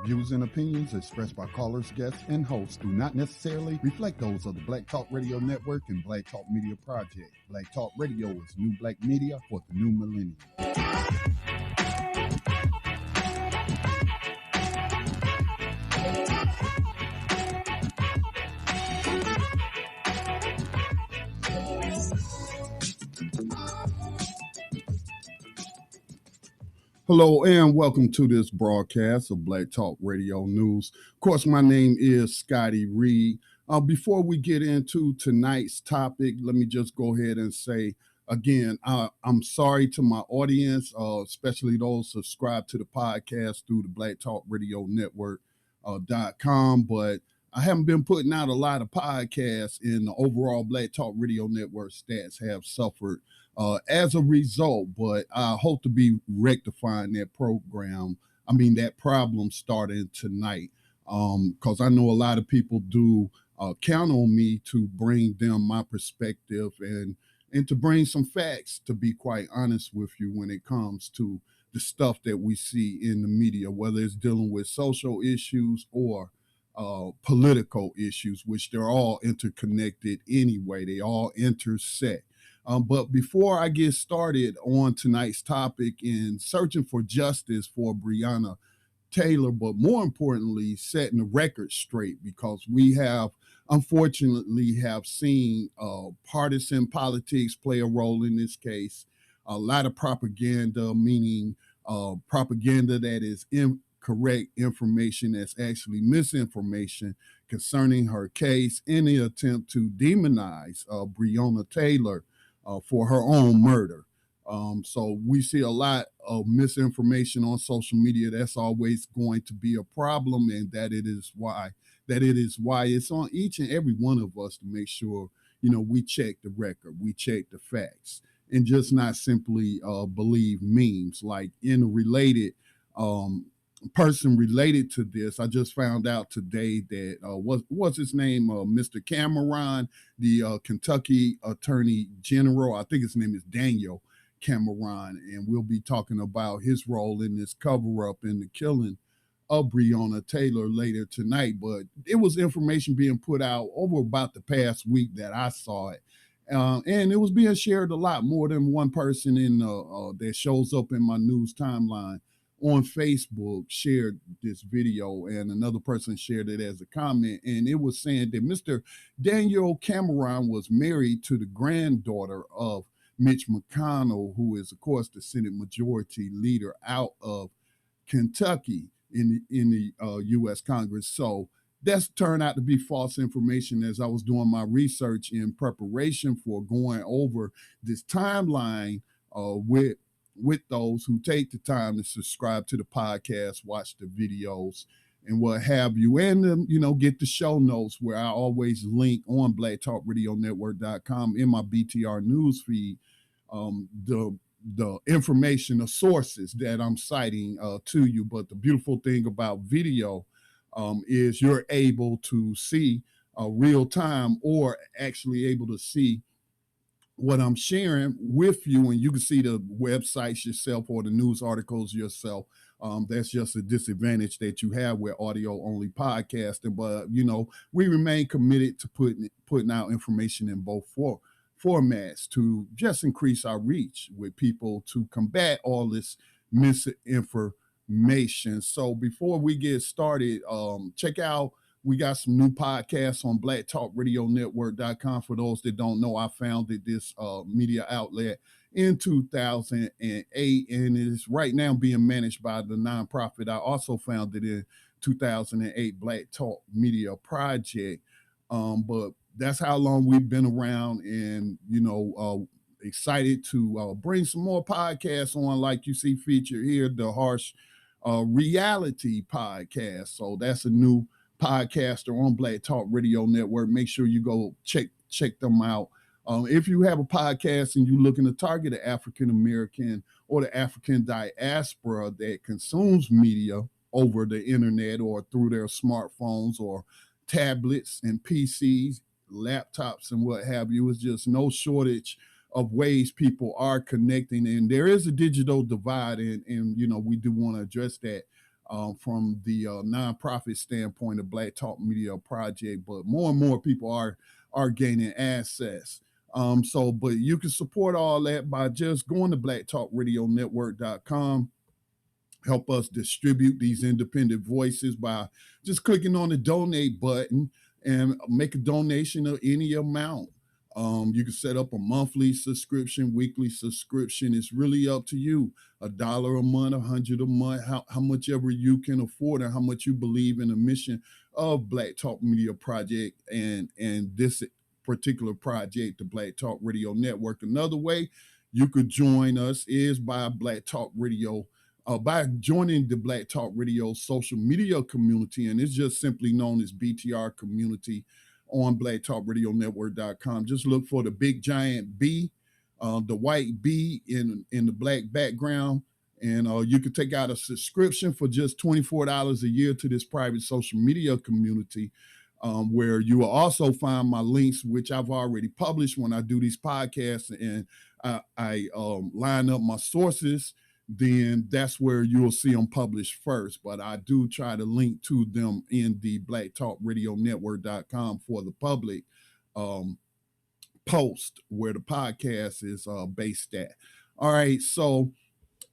Views and opinions expressed by callers, guests, and hosts do not necessarily reflect those of the Black Talk Radio Network and Black Talk Media Project. Black Talk Radio is new black media for the new millennium. Hello and welcome to this broadcast of Black Talk Radio News. Of course, my name is Scotty Reid. Before we get into tonight's topic, let me just go ahead and say, again, I'm sorry to my audience, especially those subscribed to the podcast through the Black Talk Radio Network.com, but I haven't been putting out a lot of podcasts, and the overall Black Talk Radio Network stats have suffered as a result, but I hope to be rectifying that problem starting tonight, because I know a lot of people do count on me to bring them my perspective and to bring some facts, to be quite honest with you, when it comes to the stuff that we see in the media, whether it's dealing with social issues or political issues, which they're all interconnected anyway. They all intersect. But before I get started on tonight's topic in searching for justice for Breonna Taylor, but more importantly, setting the record straight, because we have, unfortunately, have seen partisan politics play a role in this case. A lot of propaganda, meaning propaganda that is incorrect information, that's actually misinformation concerning her case in the attempt to demonize Breonna Taylor for her own murder. So we see a lot of misinformation on social media. That's always going to be a problem, and that it is why it's on each and every one of us to make sure, we check the record, we check the facts, and just not simply believe memes. Like, in a related person related to this, I just found out today that what's his name, Mr. Cameron, the Kentucky Attorney General, I think his name is Daniel Cameron, and we'll be talking about his role in this cover-up in the killing of Breonna Taylor later tonight. But it was information being put out over about the past week that I saw it, and it was being shared a lot. More than one person in that shows up in my news timeline on Facebook shared this video, and another person shared it as a comment, and it was saying that Mr. Daniel Cameron was married to the granddaughter of Mitch McConnell, who is, of course, the Senate Majority Leader out of Kentucky in the U.S. Congress. So that's turned out to be false information. As I was doing my research in preparation for going over this timeline with those who take the time to subscribe to the podcast, watch the videos, and what have you, and get the show notes, where I always link on blacktalkradionetwork.com in my BTR news feed, the information, the sources that I'm citing to you. But the beautiful thing about video is you're able to see real time, or actually able to see what I'm sharing with you, and you can see the websites yourself or the news articles yourself. That's just a disadvantage that you have with audio only podcasting. But we remain committed to putting out information in both formats to just increase our reach with people, to combat all this misinformation. So before we get started, check out, we got some new podcasts on blacktalkradionetwork.com. For those that don't know, I founded this media outlet in 2008, and it is right now being managed by the nonprofit I also founded in 2008, Black Talk Media Project. But that's how long we've been around, and excited to bring some more podcasts on, like you see featured here, the Harsh Reality Podcast. So that's a new podcaster on Black Talk Radio Network. Make sure you go check them out. If you have a podcast and you're looking to target the African American or the African diaspora that consumes media over the internet or through their smartphones or tablets and PCs, laptops, and what have you, it's just no shortage of ways people are connecting, and there is a digital divide, and we do want to address that from the nonprofit standpoint of Black Talk Media Project, but more and more people are gaining access. But you can support all that by just going to blacktalkradionetwork.com. Help us distribute these independent voices by just clicking on the donate button and make a donation of any amount. You can set up a monthly subscription, weekly subscription. It's really up to you. $1 a month, 100 a month, how much ever you can afford, and how much you believe in the mission of Black Talk Media Project and this particular project, the Black Talk Radio Network. Another way you could join us is by by joining the Black Talk Radio social media community, and it's just simply known as BTR community on blacktalkradionetwork.com. Just look for the big giant B, the white B in the black background, and you can take out a subscription for just $24 a year to this private social media community, where you will also find my links, which I've already published when I do these podcasts, and I line up my sources. Then that's where you'll see them published first. But I do try to link to them in the blacktalkradionetwork.com for the public post where the podcast is based at. All right, so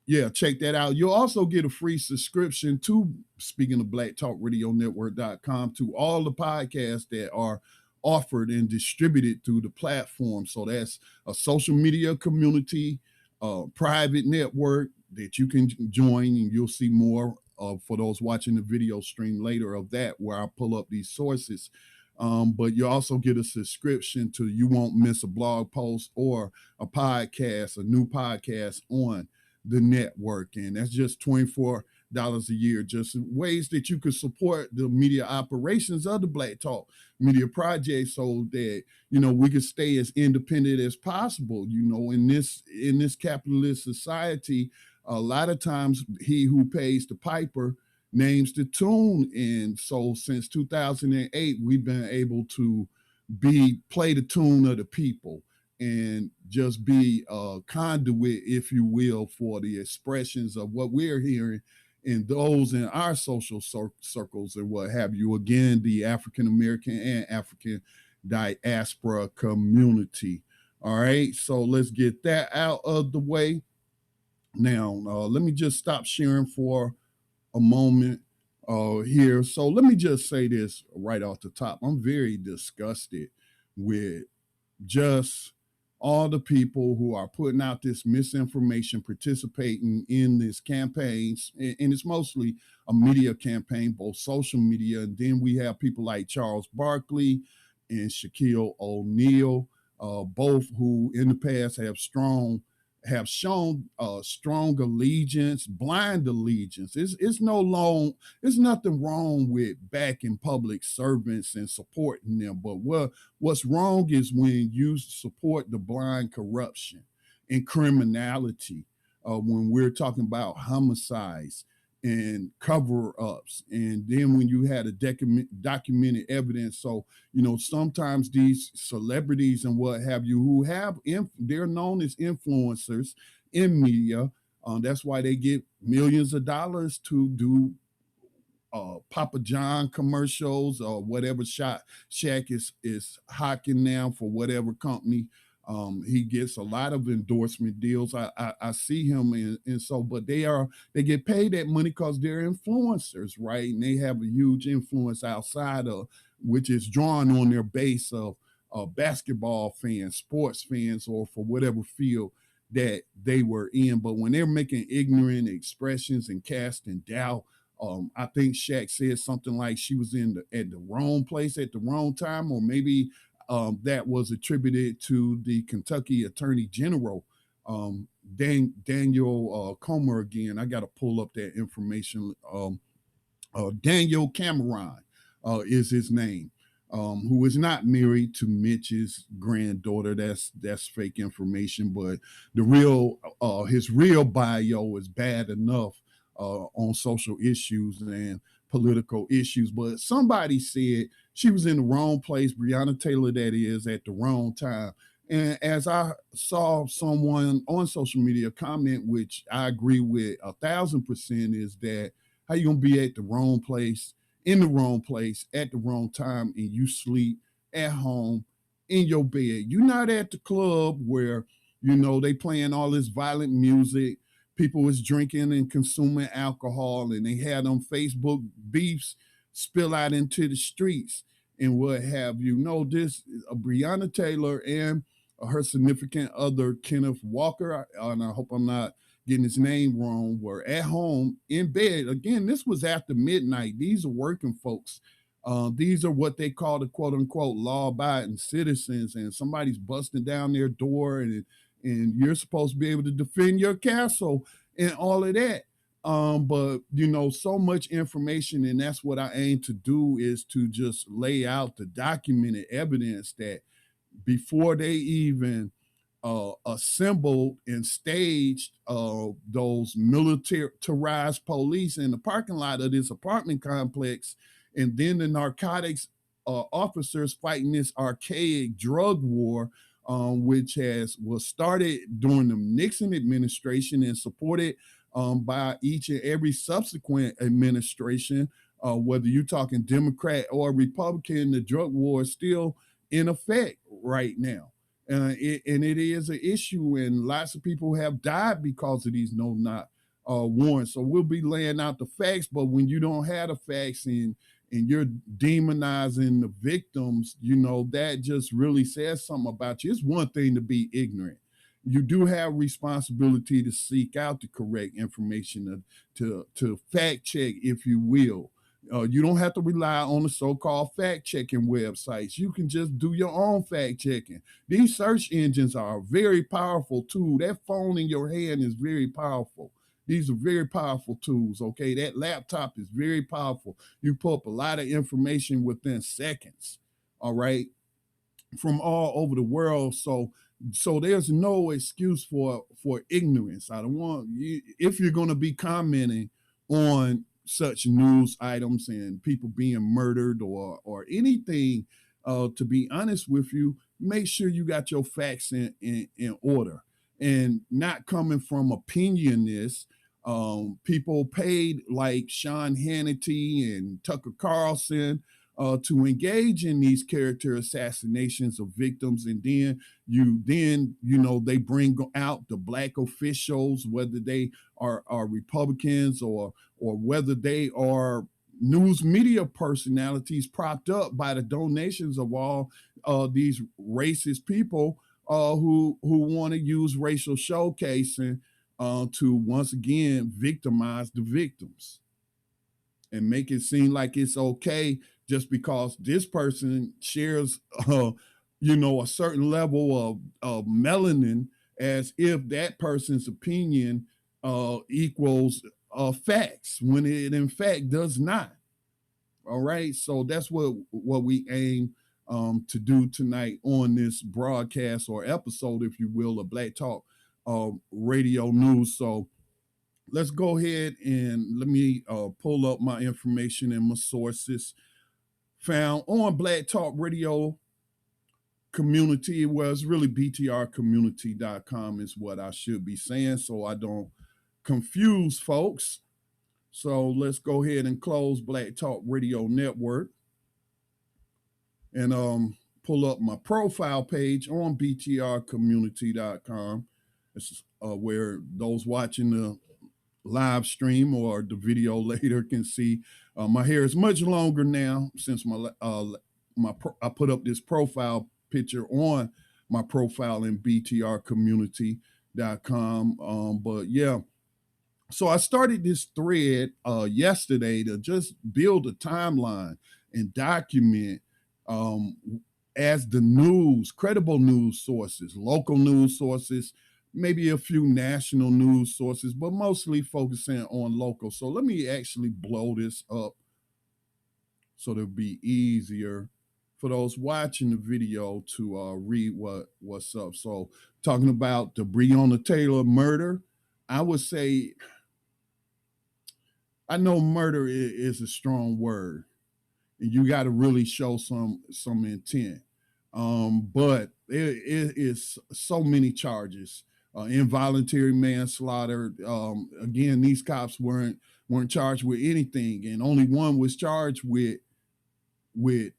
yeah, check that out. You'll also get a free subscription to, speaking of blacktalkradionetwork.com, to all the podcasts that are offered and distributed through the platform. So that's a social media community, private network that you can join, and you'll see more for those watching the video stream later of that, where I pull up these sources. But you also get a subscription to You Won't Miss a Blog Post or a podcast, a new podcast on the network. And that's just $24 a year, just ways that you could support the media operations of the Black Talk Media Project, so that, you know, we can stay as independent as possible. You know, in this capitalist society, a lot of times he who pays the piper names the tune. And so since 2008, we've been able to play the tune of the people and just be a conduit, if you will, for the expressions of what we're hearing in those in our social circles and what have you. Again, the African American and African diaspora community. All right, so let's get that out of the way. Now, let me just stop sharing for a moment here. So let me just say this right off the top. I'm very disgusted with just all the people who are putting out this misinformation, participating in this campaigns, and it's mostly a media campaign, both social media, and then we have people like Charles Barkley and Shaquille O'Neal, both who in the past have shown strong allegiance, blind allegiance. It's nothing wrong with backing public servants and supporting them. But what's wrong is when you support the blind corruption and criminality, when we're talking about homicides and cover-ups, and then when you had a documented evidence. So, you know, sometimes these celebrities and what have you, who have they're known as influencers in media. That's why they get millions of dollars to do Papa John commercials or whatever Shaq is hawking now for whatever company. He gets a lot of endorsement deals. I see him, and so, but they get paid that money because they're influencers, right? And they have a huge influence outside of, which is drawn on their base of basketball fans, sports fans, or for whatever field that they were in. But when they're making ignorant expressions and casting doubt, I think Shaq said something like she was at the wrong place at the wrong time, or maybe that was attributed to the Kentucky Attorney General, Daniel Comer. Again, I got to pull up that information. Daniel Cameron is his name, who is not married to Mitch's granddaughter. That's fake information, but his real bio is bad enough on social issues and political issues. But somebody said she was in the wrong place, Breonna Taylor that is, at the wrong time. And as I saw someone on social media comment, which I agree with 1,000%, is that How you gonna be at the wrong place, in the wrong place, at the wrong time, and you sleep at home in your bed? You're not at the club where they playing all this violent music. People was drinking and consuming alcohol, and they had on Facebook beefs spill out into the streets and what have you. No, this Breonna Taylor and her significant other, Kenneth Walker, and I hope I'm not getting his name wrong, were at home in bed. Again, this was after midnight. These are working folks. These are what they call the quote unquote law abiding citizens, and somebody's busting down their door, and you're supposed to be able to defend your castle and all of that. But so much information, and that's what I aim to do, is to just lay out the documented evidence that before they even assembled and staged those militarized police in the parking lot of this apartment complex, and then the narcotics officers fighting this archaic drug war, which was started during the Nixon administration and supported by each and every subsequent administration. Whether you're talking Democrat or Republican, the drug war is still in effect right now. And it is an issue, and lots of people have died because of these no-knock warrants. So we'll be laying out the facts, but when you don't have the facts and you're demonizing the victims, that just really says something about you. It's one thing to be ignorant. You do have responsibility to seek out the correct information, to fact check, if you will. You don't have to rely on the so-called fact-checking websites. You can just do your own fact-checking. These search engines are a very powerful tool. That phone in your hand is very powerful. These are very powerful tools, okay? That laptop is very powerful. You pull up a lot of information within seconds, all right, from all over the world. So there's no excuse for ignorance. I don't want you, if you're going to be commenting on such news items and people being murdered or anything, to be honest with you, make sure you got your facts in order and not coming from opinionists. People paid like Sean Hannity and Tucker Carlson to engage in these character assassinations of victims, and then they bring out the black officials, whether they are Republicans or whether they are news media personalities propped up by the donations of all these racist people who want to use racial showcasing to once again victimize the victims and make it seem like it's okay just because this person shares, a certain level of melanin, as if that person's opinion equals facts, when it in fact does not. All right, so that's what we aim to do tonight on this broadcast or episode, if you will, of Black Talk Radio News. So let's go ahead and let me pull up my information and my sources found on Black Talk Radio Community. Well, it's really btrcommunity.com is what I should be saying, so I don't confuse folks. So let's go ahead and close Black Talk Radio Network and pull up my profile page on btrcommunity.com. It's where those watching the live stream or the video later can see. My hair is much longer now since I put up this profile picture on my profile in btrcommunity.com. But yeah, so I started this thread yesterday to just build a timeline and document as the news, credible news sources, local news sources, maybe a few national news sources, but mostly focusing on local. So let me actually blow this up so it'll be easier for those watching the video to read what's up. So talking about the Breonna Taylor murder, I would say, I know murder is a strong word, and you got to really show some intent. But it is so many charges. Involuntary manslaughter. Again, these cops weren't weren't charged with anything, and only one was charged with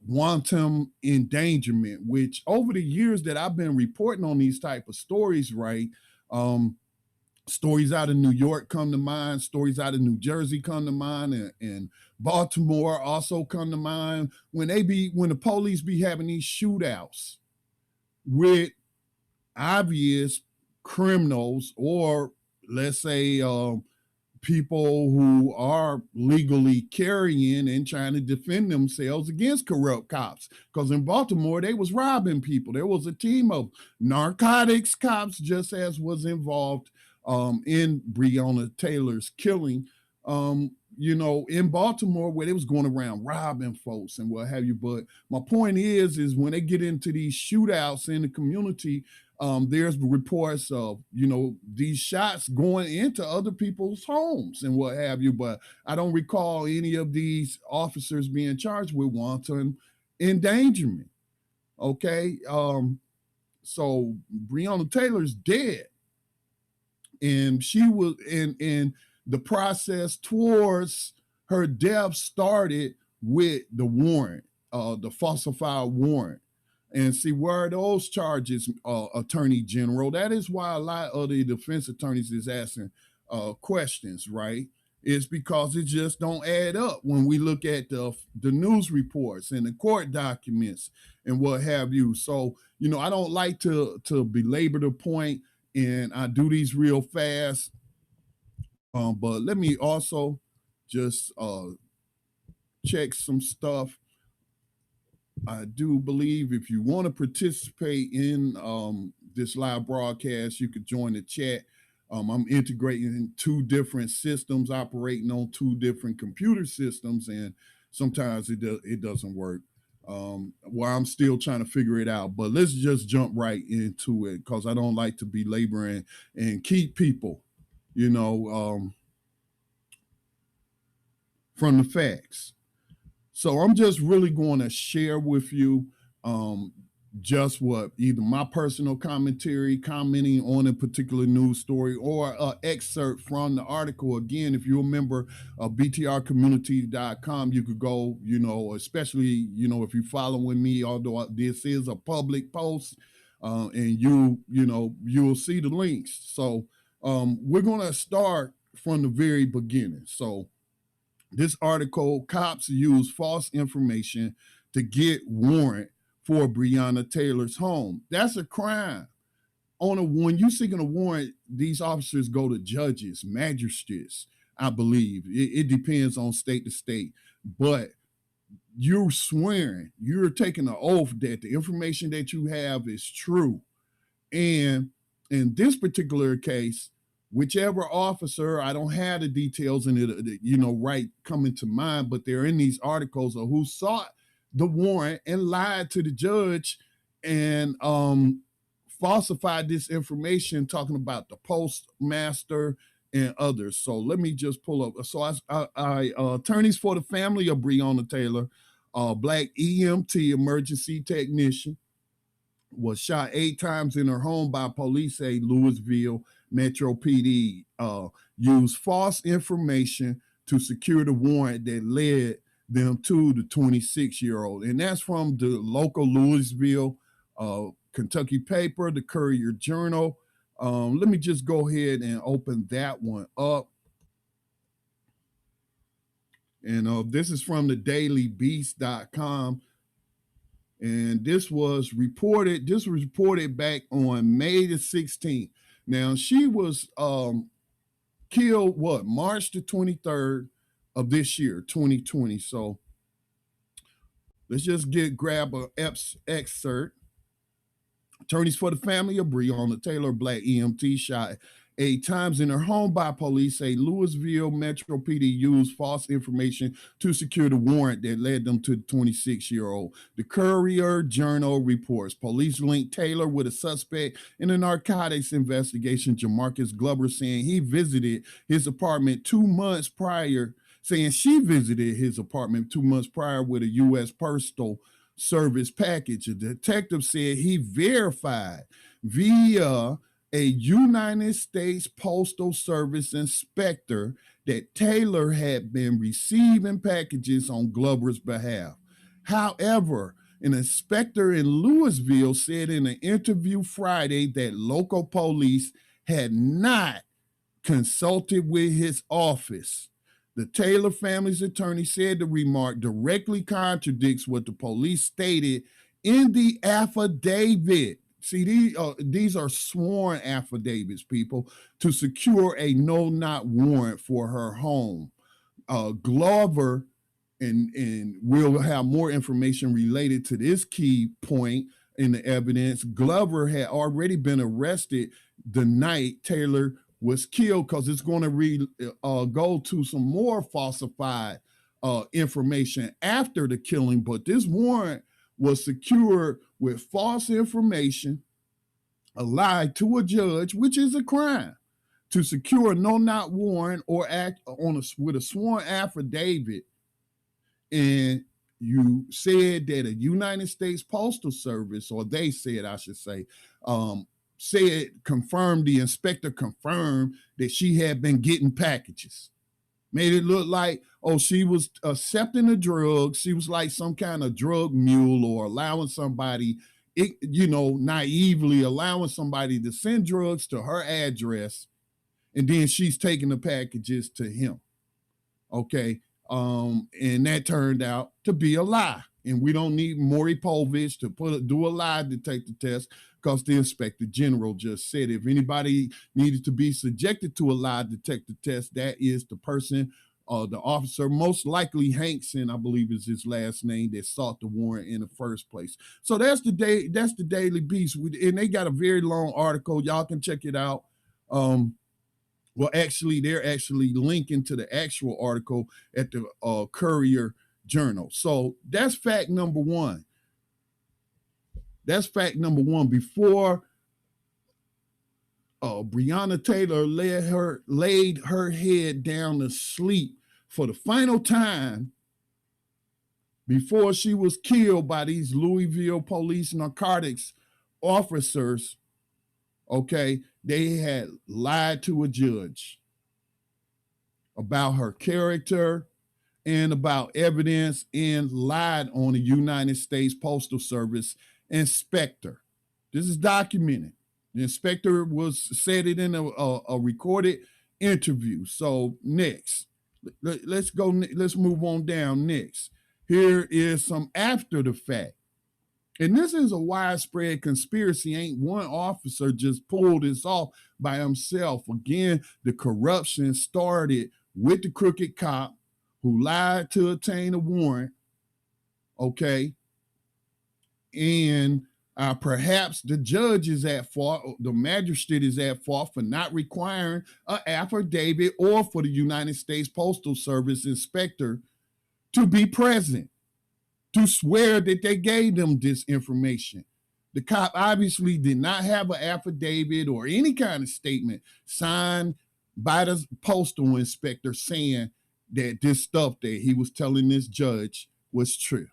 wanton endangerment, which over the years that I've been reporting on these type of stories, right? Um, Stories out of New York come to mind, stories out of New Jersey come to mind, and Baltimore also come to mind when the police be having these shootouts with obvious criminals, or let's say people who are legally carrying and trying to defend themselves against corrupt cops. Because in Baltimore, they was robbing people. There was a team of narcotics cops, just as was involved in Breonna Taylor's killing. In Baltimore, where they was going around robbing folks and what have you. But my point is when they get into these shootouts in the community, there's reports of these shots going into other people's homes and what have you, but I don't recall any of these officers being charged with wanton endangerment. Okay, so Breonna Taylor's dead, and she was in the process towards her death started with the warrant, the falsified warrant. And see, where are those charges, Attorney General? That is why a lot of the defense attorneys is asking questions, right? It's because it just don't add up when we look at the news reports and the court documents and what have you. So, I don't like to belabor the point, and I do these real fast. But let me also just check some stuff. I do believe if you want to participate in this live broadcast, you could join the chat. I'm integrating two different systems, operating on two different computer systems, and sometimes it doesn't work. Well, I'm still trying to figure it out, but let's just jump right into it because I don't like to be laboring and keep people, you know, from the facts. So I'm just really going to share with you just what either my personal commentary, commenting on a particular news story, or an excerpt from the article. Again, if you're a member of btrcommunity.com, you could go, especially, if you're following me, although this is a public post, and you'll see the links. So we're going to start from the very beginning. So this article, cops use false information to get warrant for Breonna Taylor's home. That's a crime. When you're seeking a warrant, these officers go to judges, magistrates, I believe. It depends on state to state. But you're swearing, you're taking an oath that the information that you have is true. And in this particular case, whichever officer, I don't have the details in it, right coming to mind, but they're in these articles of who sought the warrant and lied to the judge and falsified this information, talking about the postmaster and others. So let me just pull up. So I attorneys for the family of Breonna Taylor, Black EMT emergency technician, was shot 8 times in her home by police, a Lousiville Metro PD, used false information to secure the warrant that led them to the 26-year-old. And that's from the local Louisville, Kentucky paper, the Courier Journal. Let me just go ahead and open that one up. And this is from the dailybeast.com. And this was reported back on May the 16th. Now, she was killed, March the 23rd of this year, 2020. So let's just grab an excerpt. Attorneys for the family of Breonna Taylor, Black EMT, shot 8 times in her home by police, say Louisville Metro PD used false information to secure the warrant that led them to the 26-year-old. The Courier Journal reports police linked Taylor with a suspect in a narcotics investigation, Jamarcus Glover, saying he visited his apartment 2 months prior, saying she visited his apartment 2 months prior with a U.S. Postal Service package. A detective said he verified via a United States Postal Service inspector that Taylor had been receiving packages on Glover's behalf. However, an inspector in Lousiville said in an interview Friday that local police had not consulted with his office. The Taylor family's attorney said the remark directly contradicts what the police stated in the affidavit. See, these are sworn affidavits, people, to secure a no-knock warrant for her home. Glover, and we'll have more information related to this key point in the evidence. Glover had already been arrested the night Taylor was killed, because it's going to go to some more falsified information after the killing. But this warrant was secured with false information, a lie to a judge, which is a crime. To secure a no-knock warrant or act with a sworn affidavit, and you said that a United States Postal Service, or they said, I should say, confirmed, the inspector confirmed that she had been getting packages. Made it look like, oh, she was accepting the drugs. She was like some kind of drug mule, or allowing somebody, naively allowing somebody to send drugs to her address, and then she's taking the packages to him. Okay. And that turned out to be a lie. And we don't need Maury Povich to do a lie detector test, because the inspector general just said if anybody needed to be subjected to a lie detector test, that is the person, the officer, most likely Hankson, I believe is his last name, that sought the warrant in the first place. So that's the Daily Beast, and they got a very long article. Y'all can check it out. Well, actually, they're actually linking to the actual article at the Courier Journal. So that's fact number one. That's fact number one. Before Breonna Taylor laid her head down to sleep for the final time, before she was killed by these Lousiville police narcotics officers, okay, they had lied to a judge about her character and about evidence, and lied on a United States Postal Service inspector. This is documented. The inspector said it in a recorded interview. So next, let's move on down next. Here is some after the fact. And this is a widespread conspiracy. Ain't one officer just pulled this off by himself. Again, the corruption started with the crooked cop who lied to obtain a warrant, okay? And perhaps the judge is at fault, the magistrate is at fault for not requiring an affidavit, or for the United States Postal Service inspector to be present, to swear that they gave them this information. The cop obviously did not have an affidavit or any kind of statement signed by the postal inspector saying that this stuff that he was telling this judge was true.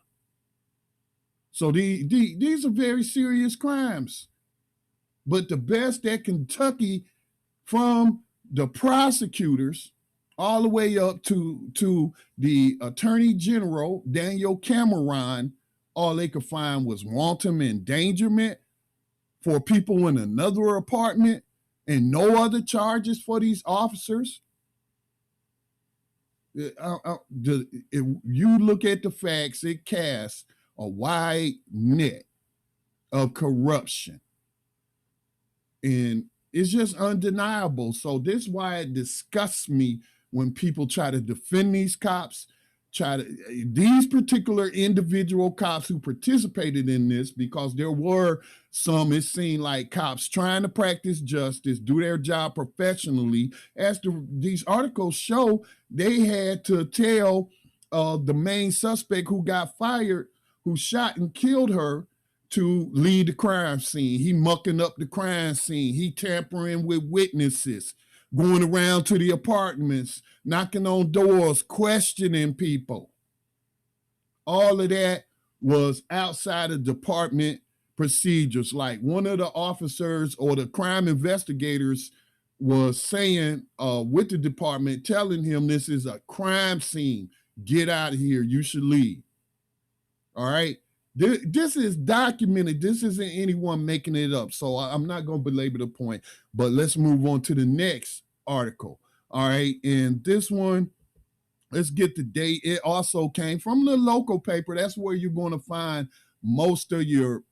So these are very serious crimes. But the best that Kentucky, from the prosecutors all the way up to the Attorney General, Daniel Cameron, all they could find was wanton endangerment for people in another apartment, and no other charges for these officers. If you look at the facts, it casts a wide net of corruption. And it's just undeniable. So this is why it disgusts me when people try to defend these cops, these particular individual cops who participated in this, because there were some, it seemed like, cops trying to practice justice, do their job professionally. As these articles show, they had to tell the main suspect who got fired, who shot and killed her, to leave the crime scene. He mucking up the crime scene. He tampering with witnesses, going around to the apartments, knocking on doors, questioning people. All of that was outside of department procedures. Like one of the officers or the crime investigators was saying with the department, telling him this is a crime scene. Get out of here. You should leave. All right. This is documented. This isn't anyone making it up. So I'm not going to belabor the point, but let's move on to the next article. All right. And this one, let's get the date. It also came from the local paper. That's where you're going to find most of your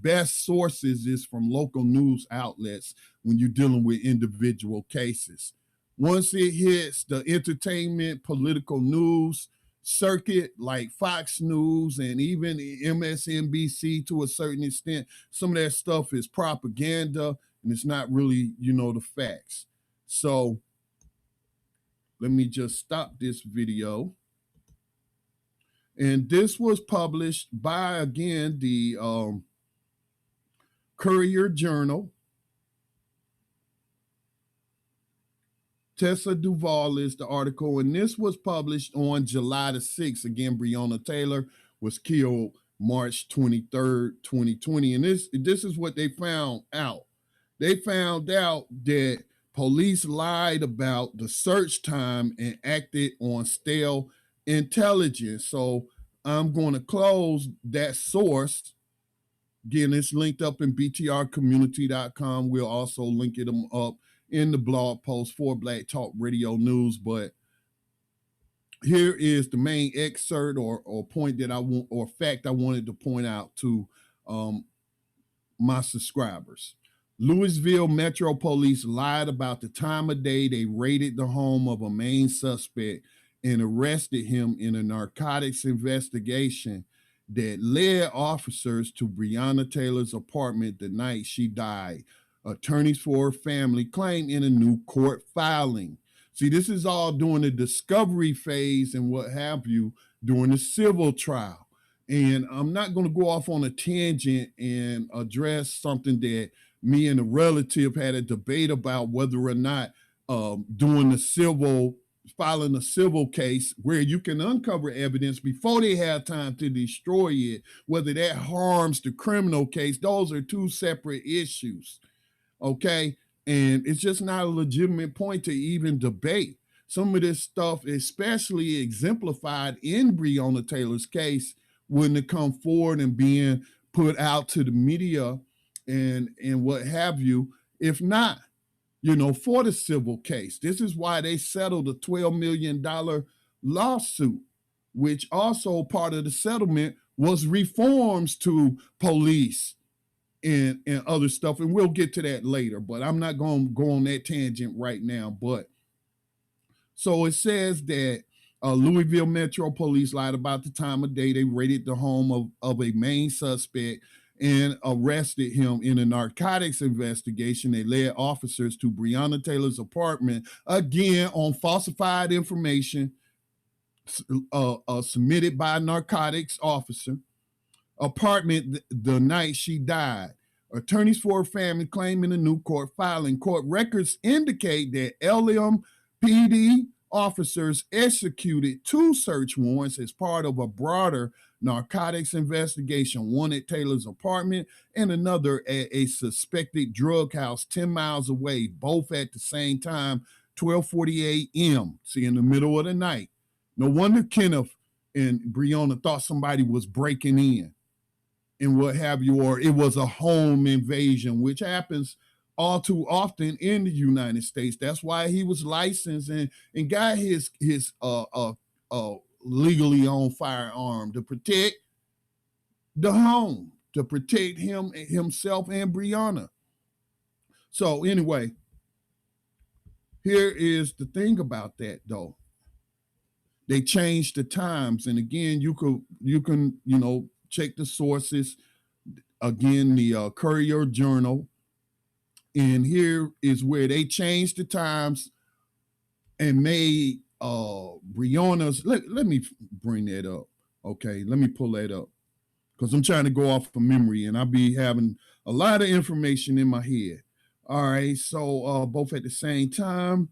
best sources is from local news outlets when you're dealing with individual cases. Once it hits the entertainment, political news circuit like Fox News and even MSNBC to a certain extent, some of that stuff is propaganda and it's not really, the facts. So let me just stop this video. And this was published by, again, the Courier Journal. Tessa Duvall is the article, and this was published on July the 6th. Again, Breonna Taylor was killed March 23rd, 2020. And this is what they found out. They found out that police lied about the search time and acted on stale intelligence. So I'm going to close that source. Again, it's linked up in btrcommunity.com. We'll also link it up in the blog post for Black Talk Radio News. But here is the main excerpt or point that I want, or fact I wanted to point out to my subscribers. Lousiville Metro Police lied about the time of day they raided the home of a main suspect and arrested him in a narcotics investigation that led officers to Breonna Taylor's apartment the night she died. Attorneys for her family claim in a new court filing. See, this is all during the discovery phase and what have you during the civil trial. And I'm not going to go off on a tangent and address something that me and a relative had a debate about whether or not doing filing a civil case where you can uncover evidence before they have time to destroy it, whether that harms the criminal case. Those are two separate issues. Okay. And it's just not a legitimate point to even debate. Some of this stuff, especially exemplified in Breonna Taylor's case, wouldn't have come forward and being put out to the media and what have you, if not, for the civil case. This is why they settled a $12 million lawsuit, which also part of the settlement was reforms to police and other stuff. And we'll get to that later, but I'm not going to go on that tangent right now. But so it says that Louisville Metro Police lied about the time of day they raided the home of a main suspect and arrested him in a narcotics investigation. They led officers to Breonna Taylor's apartment, again on falsified information submitted by a narcotics officer, apartment the night she died. Attorneys for her family claim in a new court filing. Court records indicate that LMPD officers executed 2 search warrants as part of a broader narcotics investigation, one at Taylor's apartment and another at a suspected drug house 10 miles away, both at the same time, 12:40 a.m., see, in the middle of the night. No wonder Kenneth and Breonna thought somebody was breaking in and what have you, or it was a home invasion, which happens all too often in the United States. That's why he was licensed and got his legally owned firearm to protect the home, to protect himself and Breonna. So anyway, here is the thing about that though. They changed the times, and again, you can check the sources. Again, the Courier Journal. And here is where they changed the times and made Breonna's. Let me bring that up. Okay, let me pull that up because I'm trying to go off of memory and I'll be having a lot of information in my head. All right, so both at the same time,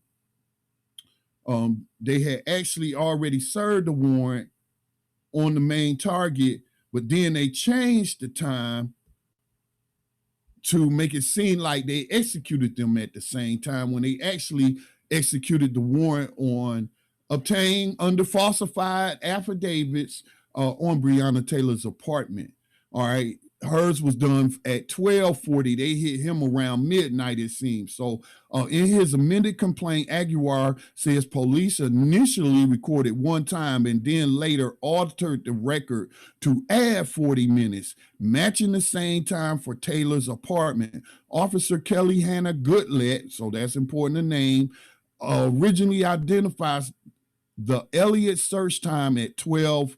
they had actually already served the warrant on the main target, but then they changed the time to make it seem like they executed them at the same time when they actually executed the warrant on obtained under falsified affidavits on Breonna Taylor's apartment. All right. Hers was done at 12:40. They hit him around midnight, it seems. So in his amended complaint, Aguilar says police initially recorded one time and then later altered the record to add 40 minutes, matching the same time for Taylor's apartment. Officer Kelly Hannah Goodlett, so that's important to name, originally identifies the Elliott search time at 12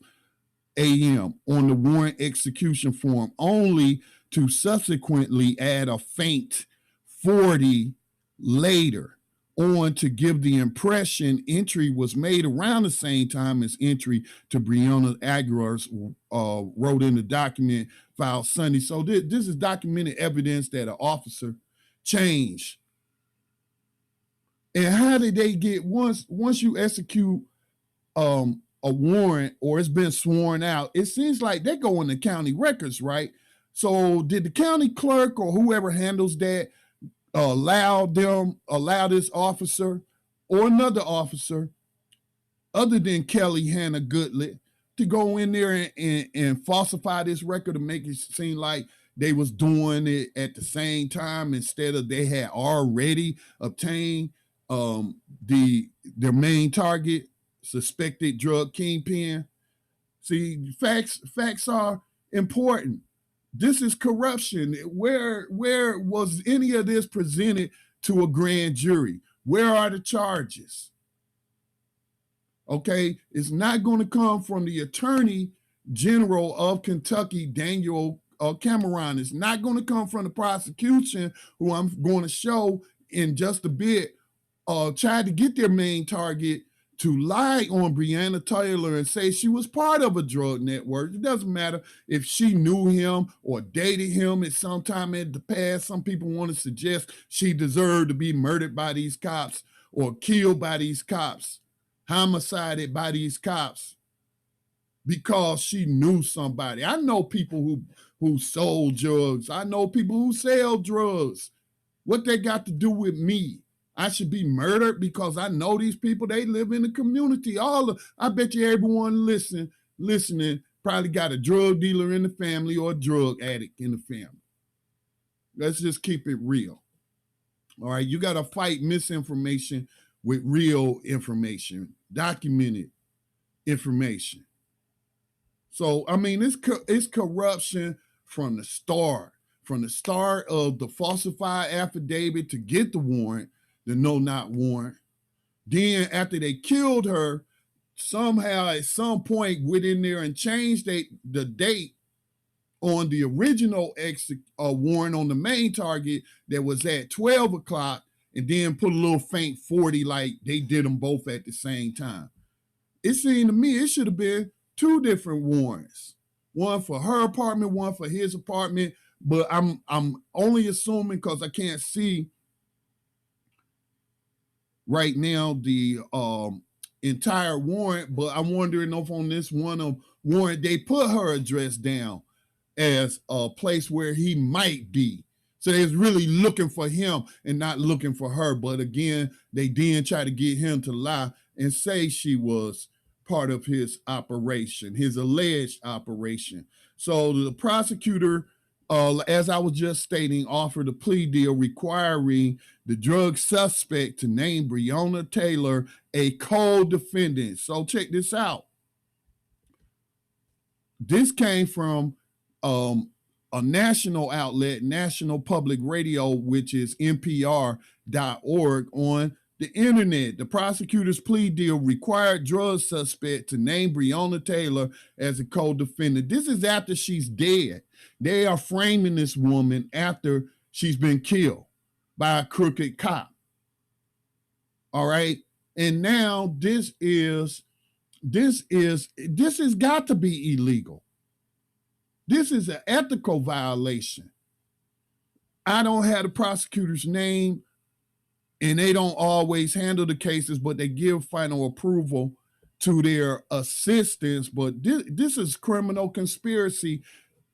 a.m. on the warrant execution form, only to subsequently add a faint 40 later on to give the impression entry was made around the same time as entry to Breonna Aguilar's wrote in the document filed Sunday. So this is documented evidence that an officer changed. And how did they get, once you execute a warrant or it's been sworn out, it seems like they go in the county records, right? So did the county clerk or whoever handles that allow this officer or another officer other than Kelly Hannah Goodlett to go in there and falsify this record to make it seem like they was doing it at the same time instead of they had already obtained their main target, suspected drug kingpin? See, facts are important. This is corruption. Where was any of this presented to a grand jury? Where are the charges? Okay, it's not going to come from the Attorney General of Kentucky, Daniel Cameron. It's not going to come from the prosecution, who I'm going to show in just a bit, tried to get their main target to lie on Breonna Taylor and say she was part of a drug network. It doesn't matter if she knew him or dated him at some time in the past. Some people want to suggest she deserved to be murdered by these cops or killed by these cops, homicided by these cops because she knew somebody. I know people who sold drugs. I know people who sell drugs. What they got to do with me? I should be murdered because I know these people. They live in the community. I bet you everyone listening probably got a drug dealer in the family or a drug addict in the family. Let's just keep it real. All right, you got to fight misinformation with real information, documented information. So, I mean, it's corruption from the start of the falsified affidavit to get the warrant, the no-not warrant. Then after they killed her, somehow at some point went in there and changed the date on the original warrant on the main target that was at 12 o'clock, and then put a little faint 40 like they did them both at the same time. It seemed to me it should have been two different warrants, one for her apartment, one for his apartment. But I'm only assuming because I can't see right now the entire warrant, but I'm wondering if on this one warrant they put her address down as a place where he might be. So they're really looking for him and not looking for her. But again, they then try to get him to lie and say she was part of his operation, his alleged operation. So the prosecutor, as I was just stating, offered a plea deal requiring the drug suspect to name Breonna Taylor a co-defendant. So check this out. This came from a national outlet, National Public Radio, which is NPR.org on the internet. The prosecutor's plea deal required drug suspect to name Breonna Taylor as a co-defendant. This is after she's dead. They are framing this woman after she's been killed by a crooked cop. All right. And now this has got to be illegal. This is an ethical violation. I don't have the prosecutor's name, and they don't always handle the cases, but they give final approval to their assistants. But this is criminal conspiracy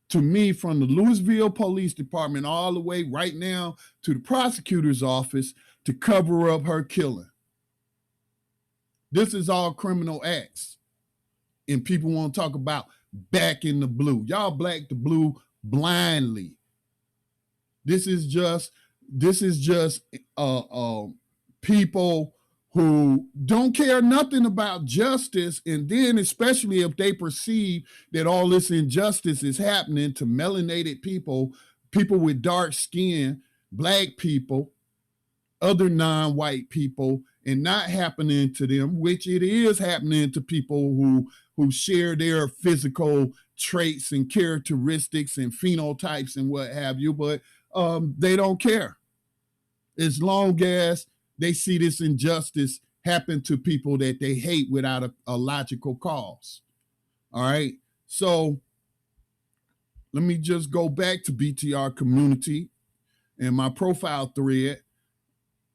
to me, from the Lousiville Police Department all the way right now to the prosecutor's office, to cover up her killing. This is all criminal acts. And people want to talk about back in the blue. Y'all black the blue blindly. This is just people who don't care nothing about justice, and then especially if they perceive that all this injustice is happening to melanated people, people with dark skin, black people, other non-white people, and not happening to them, which it is happening to people who share their physical traits and characteristics and phenotypes and what have you, but they don't care. As long as they see this injustice happen to people that they hate without a logical cause. All right. So let me just go back to BTR community and my profile thread.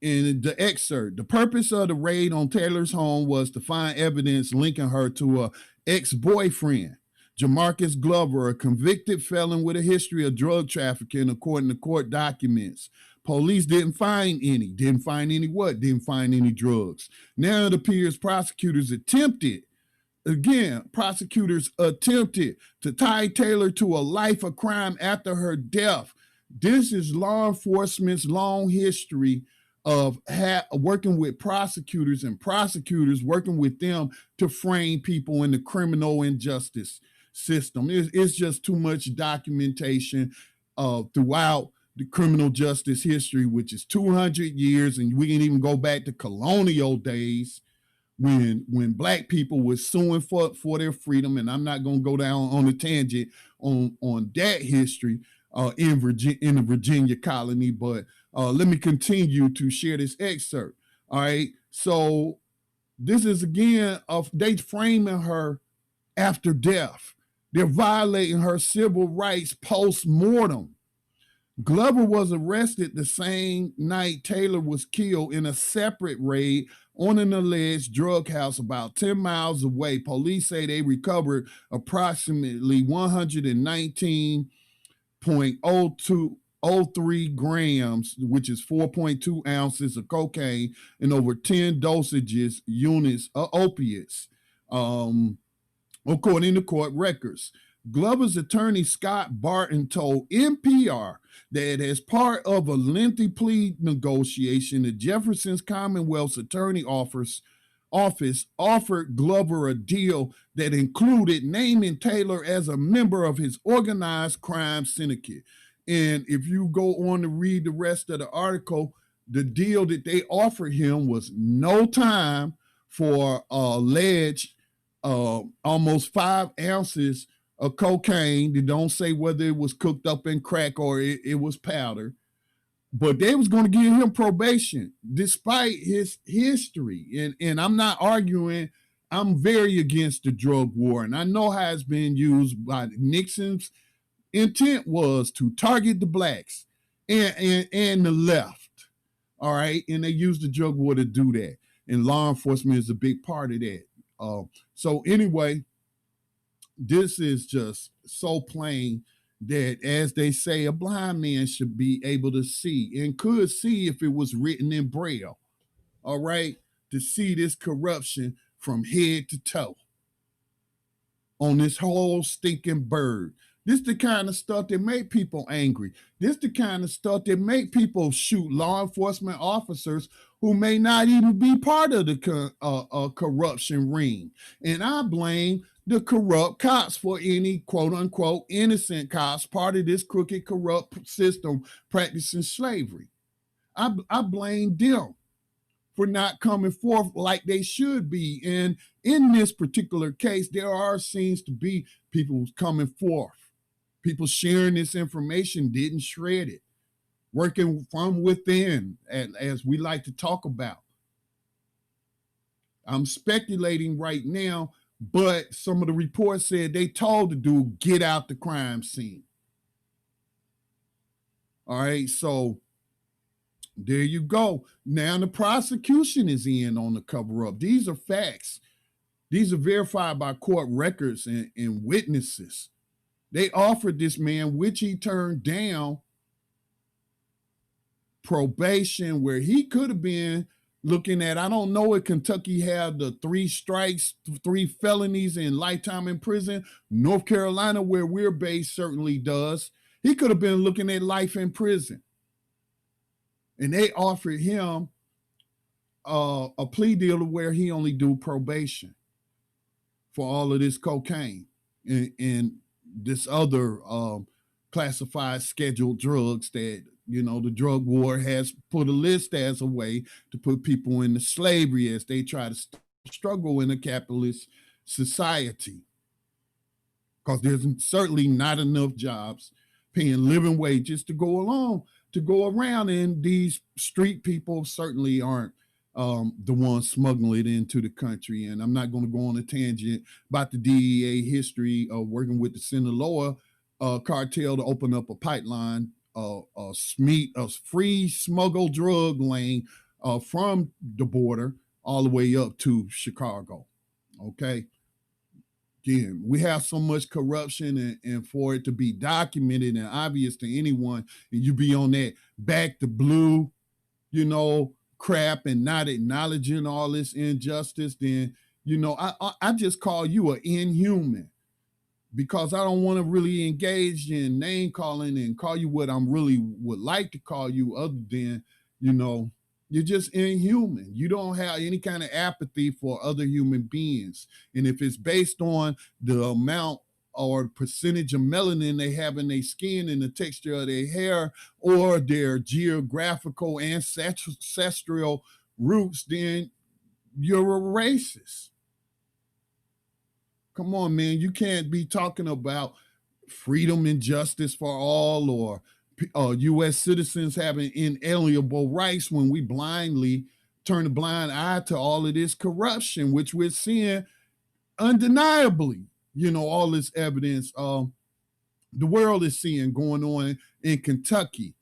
In the excerpt, the purpose of the raid on Taylor's home was to find evidence linking her to a ex-boyfriend, Jamarcus Glover, a convicted felon with a history of drug trafficking, according to court documents. Police didn't find any. Didn't find any what? Didn't find any drugs. Now it appears prosecutors attempted to tie Taylor to a life of crime after her death. This is law enforcement's long history of working with prosecutors and prosecutors working with them to frame people in the criminal injustice system. It's just too much documentation throughout the criminal justice history, which is 200 years, and we can even go back to colonial days when black people were suing for their freedom. And I'm not going to go down on a tangent on that history in the Virginia colony, but let me continue to share this excerpt. All right. So this is again they framing her after death. They're violating her civil rights post-mortem. Glover was arrested the same night Taylor was killed in a separate raid on an alleged drug house about 10 miles away. Police say they recovered approximately 119.03 grams, which is 4.2 ounces of cocaine, and over 10 dosages units of opiates, according to court records. Glover's attorney, Scott Barton, told NPR that as part of a lengthy plea negotiation, the Jefferson's Commonwealth's attorney office offered Glover a deal that included naming Taylor as a member of his organized crime syndicate. And if you go on to read the rest of the article, the deal that they offered him was no time for alleged almost 5 ounces of cocaine. They don't say whether it was cooked up in crack or it was powder. But they was going to give him probation despite his history. And I'm not arguing. I'm very against the drug war. And I know how it's been used by Nixon's intent was to target the blacks and the left. All right. And they used the drug war to do that. And law enforcement is a big part of that. So anyway, this is just so plain that, as they say, a blind man should be able to see and could see if it was written in Braille. All right. To see this corruption from head to toe on this whole stinking bird. This the kind of stuff that make people angry. This the kind of stuff that make people shoot law enforcement officers who may not even be part of the corruption ring. And I blame the corrupt cops for any quote unquote innocent cops part of this crooked, corrupt system practicing slavery. I blame them for not coming forth like they should be. And in this particular case, there seems to be people coming forth. People sharing this information, didn't shred it, working from within, as we like to talk about. I'm speculating right now, but some of the reports said they told the dude, get out the crime scene. All right, so there you go. Now the prosecution is in on the cover-up. These are facts. These are verified by court records and witnesses. They offered this man, which he turned down, probation, where he could have been looking at, I don't know if Kentucky had the 3 strikes, 3 felonies, and lifetime in prison. North Carolina, where we're based, certainly does. He could have been looking at life in prison. And they offered him a plea deal where he only do probation for all of this cocaine and this other classified scheduled drugs that, you know, the drug war has put a list as a way to put people into slavery as they try to struggle in a capitalist society. Because there's certainly not enough jobs paying living wages to go around, and these street people certainly aren't the ones smuggling it into the country. And I'm not going to go on a tangent about the DEA history of working with the Sinaloa cartel to open up a pipeline, a free smuggle drug lane from the border all the way up to Chicago. Okay. Again, we have so much corruption, and for it to be documented and obvious to anyone, and you be on that back to blue, you know, crap and not acknowledging all this injustice, then, you know, I just call you an inhuman, because I don't want to really engage in name calling and call you what I'm really would like to call you, other than, you know, you're just inhuman. You don't have any kind of apathy for other human beings. And if it's based on the amount or percentage of melanin they have in their skin and the texture of their hair or their geographical ancestral roots, then you're a racist. Come on, man. You can't be talking about freedom and justice for all, or U.S. citizens having inalienable rights, when we blindly turn a blind eye to all of this corruption, which we're seeing undeniably. You know, all this evidence the world is seeing going on in Kentucky.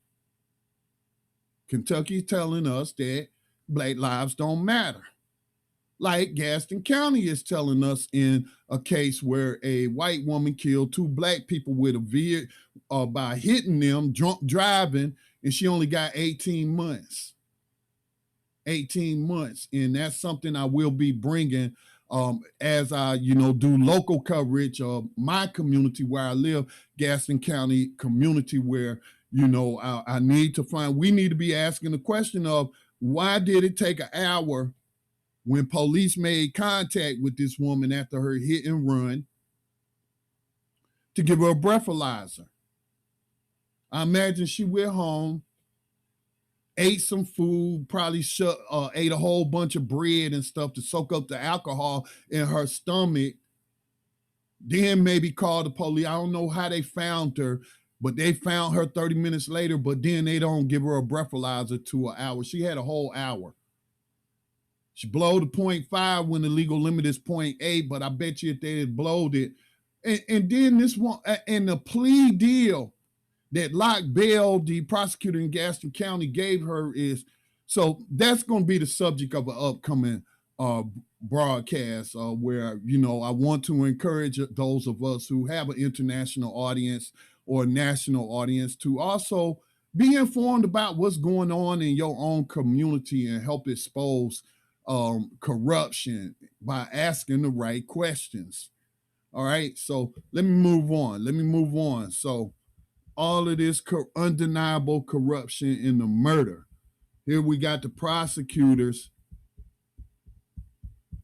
Kentucky telling us that Black lives don't matter. Like Gaston County is telling us in a case where a white woman killed 2 Black people with a vehicle by hitting them drunk driving, and she only got 18 months. 18 months. And that's something I will be bringing as I, you know, do local coverage of my community where I live, Gaston County community, where, you know, we need to be asking the question of, why did it take an hour when police made contact with this woman after her hit and run to give her a breathalyzer? I imagine she went home, ate some food, probably ate a whole bunch of bread and stuff to soak up the alcohol in her stomach, then maybe called the police. I don't know how they found her, but they found her 30 minutes later, but then they don't give her a breathalyzer to an hour. She had a whole hour. She blowed the 0.5 when the legal limit is 0.8, but I bet you if they had blowed it. And then this one, and the plea deal that Locke Bell, the prosecutor in Gaston County, gave her is, so that's going to be the subject of an upcoming broadcast where, you know, I want to encourage those of us who have an international audience or national audience to also be informed about what's going on in your own community and help expose corruption by asking the right questions. All right, so let me move on. So all of this undeniable corruption in the murder. Here we got the prosecutors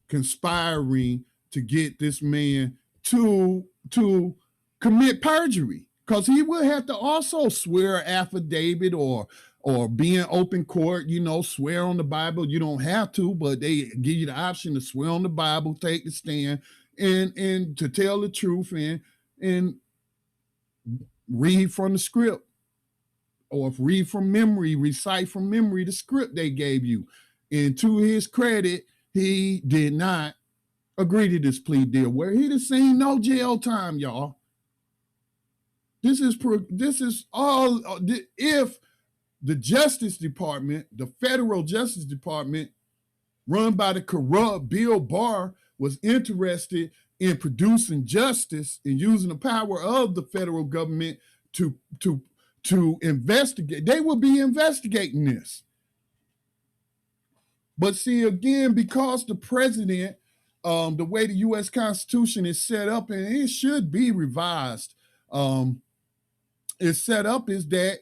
conspiring to get this man to commit perjury, because he will have to also swear an affidavit or be in open court, you know, swear on the Bible. You don't have to, but they give you the option to swear on the Bible, take the stand, and to tell the truth and read from the script, or read from memory, recite from memory the script they gave you. And to his credit, he did not agree to this plea deal, where he'd have seen no jail time, y'all. This is all if the Justice Department, the federal Justice Department, run by the corrupt Bill Barr, was interested in producing justice and using the power of the federal government to investigate, they will be investigating this. But see, again, because the president, the way the U.S. Constitution is set up, and it should be revised, it's set up is that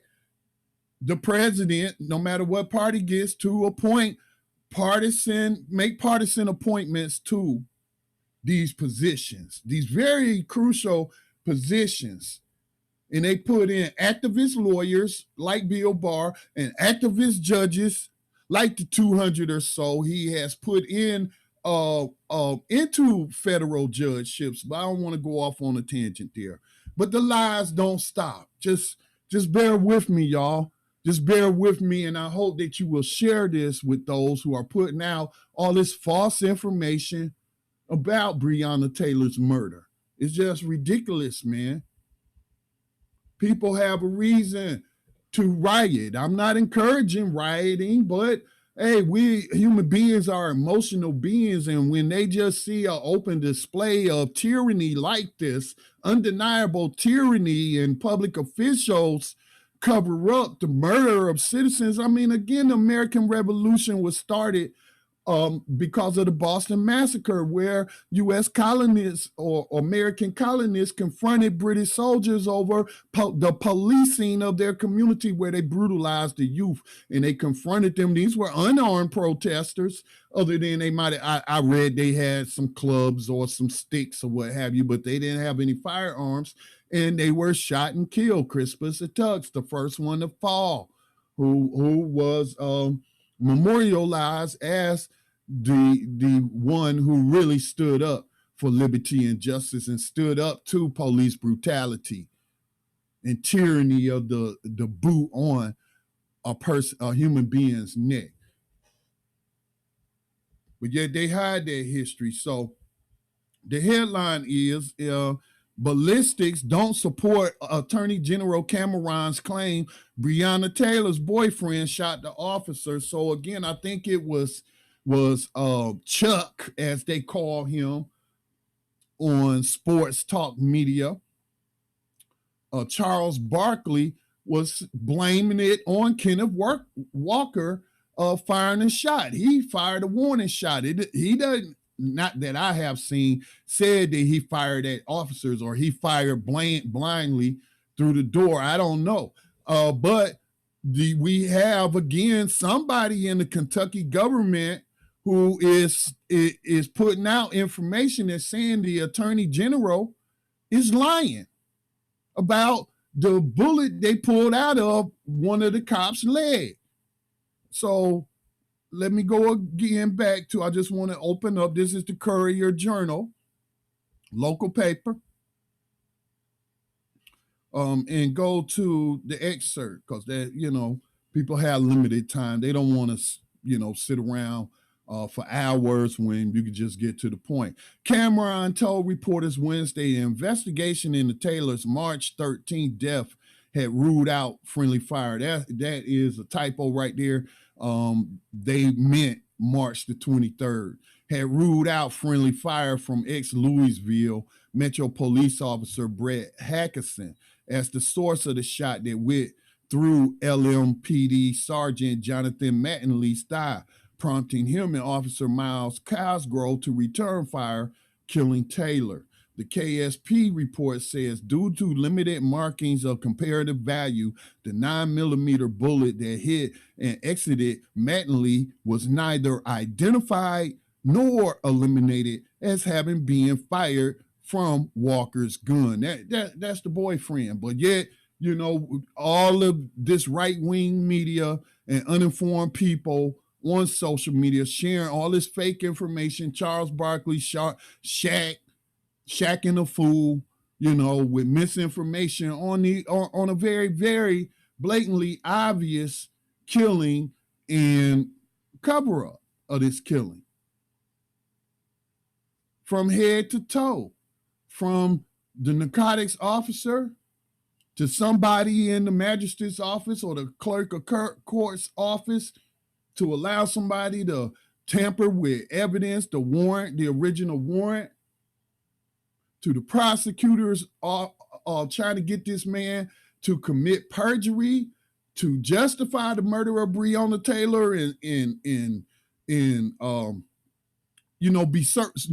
the president, no matter what party gets to appoint make partisan appointments to these positions, these very crucial positions. And they put in activist lawyers like Bill Barr and activist judges like the 200 or so he has put in into federal judgeships. But I don't want to go off on a tangent there. But the lies don't stop. Just bear with me, y'all. Just bear with me, and I hope that you will share this with those who are putting out all this false information about Breonna Taylor's murder. It's just ridiculous, man. People have a reason to riot. I'm not encouraging rioting, but hey, we human beings are emotional beings, and when they just see an open display of tyranny like this, undeniable tyranny, and public officials cover up the murder of citizens. I mean, again, the American Revolution was started because of the Boston Massacre, where U.S. colonists or American colonists confronted British soldiers over the policing of their community, where they brutalized the youth and they confronted them. These were unarmed protesters, other than they might have, I read they had some clubs or some sticks or what have you, but they didn't have any firearms, and they were shot and killed. Crispus Attucks, the first one to fall, who was memorialized as the one who really stood up for liberty and justice and stood up to police brutality and tyranny of the boot on a human being's neck. But yet they hide their history. So the headline is ballistics don't support Attorney General Cameron's claim Breonna Taylor's boyfriend shot the officer. So again, I think it was Chuck, as they call him on sports talk media. Charles Barkley was blaming it on Kenneth Walker firing a shot. He fired a warning shot. He doesn't, not that I have seen, said that he fired at officers or he fired blindly through the door. I don't know. But we have, again, somebody in the Kentucky government who is putting out information that's saying the Attorney General is lying about the bullet they pulled out of one of the cops' leg. So let me go again back to, I just want to open up. This is the Courier Journal, local paper. And go to the excerpt, because that, people have limited time. They don't want to, sit around for hours when you could just get to the point. Cameron told reporters Wednesday the investigation into Taylor's March 13th death had ruled out friendly fire. That is a typo right there. They meant March the 23rd. Had ruled out friendly fire from ex-Lousiville Metro Police Officer Brett Hackerson as the source of the shot that went through LMPD Sergeant Jonathan Mattingly's thigh, prompting him and Officer Miles Cosgrove to return fire, killing Taylor. The KSP report says due to limited markings of comparative value, the 9mm bullet that hit and exited Mattingly was neither identified nor eliminated as having been fired from Walker's gun. That's the boyfriend. But yet, all of this right-wing media and uninformed people on social media sharing all this fake information. Charles Barkley shacking a fool, with misinformation on a very, very blatantly obvious killing and cover-up of this killing. From head to toe, from the narcotics officer to somebody in the magistrate's office or the clerk of court's office to allow somebody to tamper with evidence, the warrant, the original warrant, to the prosecutors trying to get this man to commit perjury, to justify the murder of Breonna Taylor and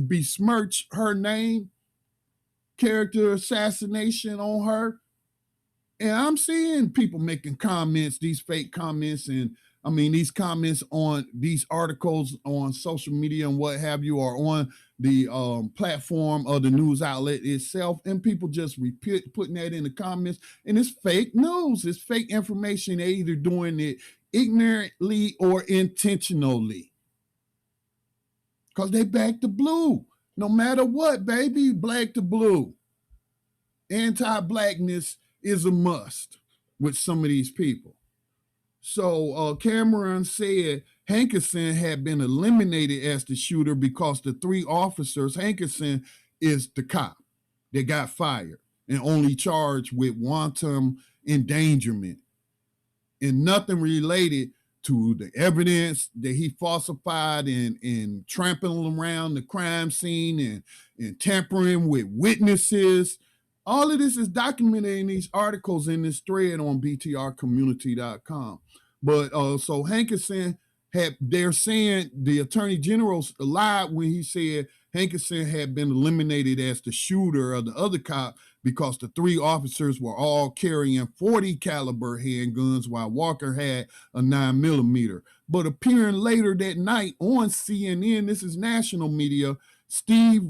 besmirch her name, character assassination on her. And I'm seeing people making comments, these fake comments, and I mean these comments on these articles on social media and what have you, or on the platform of the news outlet itself, and people just putting that in the comments, and it's fake news, it's fake information. They're either doing it ignorantly or intentionally, because they back the blue. No matter what, baby, black to blue. Anti-blackness is a must with some of these people. So Cameron said Hankerson had been eliminated as the shooter because the three officers, Hankerson is the cop that got fired and only charged with wanton endangerment, and nothing related to the evidence that he falsified and trampling around the crime scene and tampering with witnesses. All of this is documented in these articles in this thread on btrcommunity.com. But so Hankerson they're saying the attorney general lied when he said Hankerson had been eliminated as the shooter of the other cop because the three officers were all carrying 40 caliber handguns while Walker had a 9mm. But appearing later that night on CNN, this is national media, Steve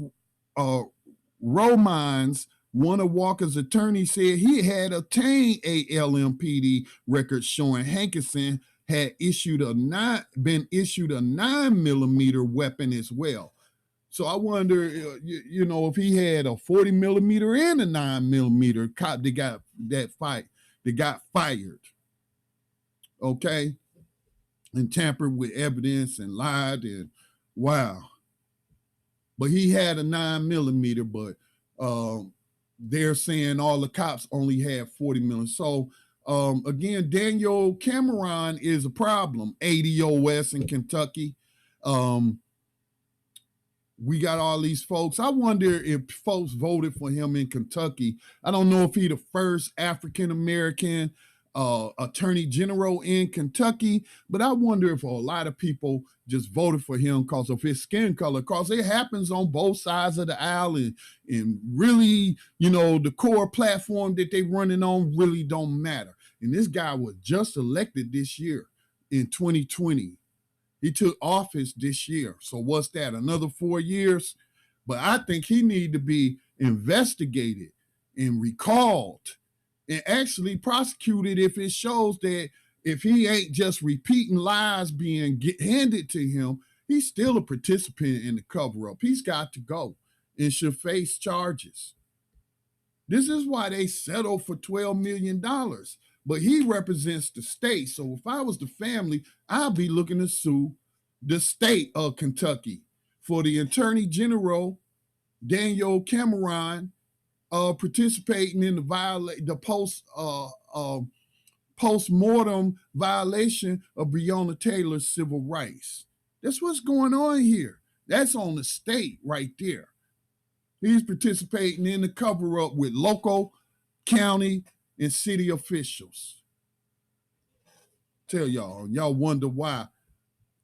Romines, one of Walker's attorneys, said he had obtained a LMPD record showing Hankerson had been issued a 9mm weapon as well. So I wonder, if he had a 40mm and a 9mm cop that got fired, okay, and tampered with evidence and lied, and wow. But he had a 9mm, but they're saying all the cops only had 40mm. So again, Daniel Cameron is a problem. ADOS in Kentucky. We got all these folks. I wonder if folks voted for him in Kentucky. I don't know if he's the first African-American attorney general in Kentucky, but I wonder if a lot of people just voted for him because of his skin color, because it happens on both sides of the aisle, and really, the core platform that they running on really don't matter. And this guy was just elected this year in 2020. He took office this year. So what's that, another 4 years? But I think he need to be investigated and recalled and actually prosecuted if it shows that if he ain't just repeating lies being handed to him, he's still a participant in the cover-up. He's got to go and should face charges. This is why they settled for $12 million. But he represents the state. So if I was the family, I'd be looking to sue the state of Kentucky for the attorney general, Daniel Cameron, participating in the post-mortem violation of Breonna Taylor's civil rights. That's what's going on here. That's on the state right there. He's participating in the cover-up with local, county, and city officials. Tell y'all wonder why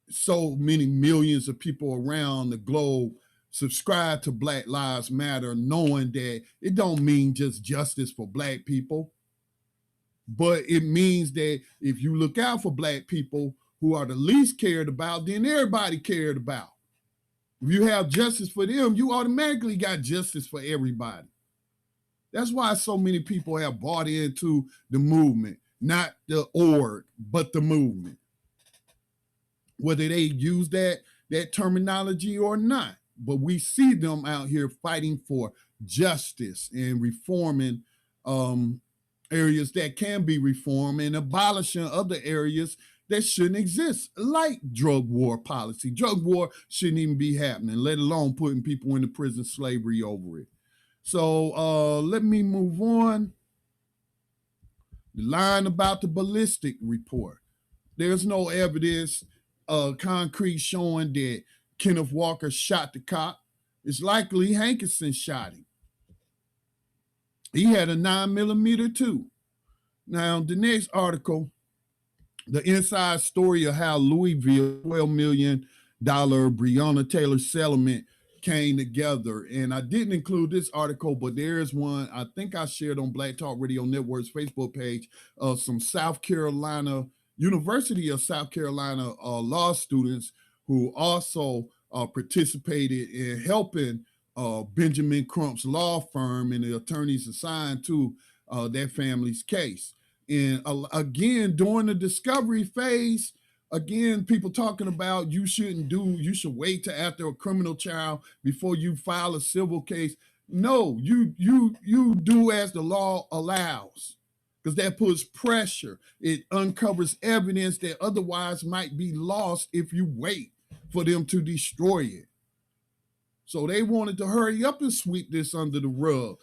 so many millions of people around the globe subscribe to Black Lives Matter, knowing that it don't mean just justice for Black people, but it means that if you look out for Black people who are the least cared about, then everybody cared about. If you have justice for them, you automatically got justice for everybody. That's why so many people have bought into the movement, not the org, but the movement. Whether they use that terminology or not. But we see them out here fighting for justice and reforming areas that can be reformed and abolishing other areas that shouldn't exist, like drug war policy. Drug war shouldn't even be happening, let alone putting people into prison slavery over it. So let me move on. The line about the ballistic report. There's no evidence concrete showing that Kenneth Walker shot the cop. It's likely Hankerson shot him. He had a 9mm too. Now, the next article, the inside story of how Lousiville $12 million Breonna Taylor settlement came together. And I didn't include this article, but there is one I think I shared on Black Talk Radio Network's Facebook page of some South Carolina, University of South Carolina law students who also participated in helping Benjamin Crump's law firm and the attorneys assigned to that family's case. And again, during the discovery phase, again, people talking about you should wait till after a criminal trial before you file a civil case. No, you do as the law allows, because that puts pressure. It uncovers evidence that otherwise might be lost if you wait for them to destroy it. So they wanted to hurry up and sweep this under the rug.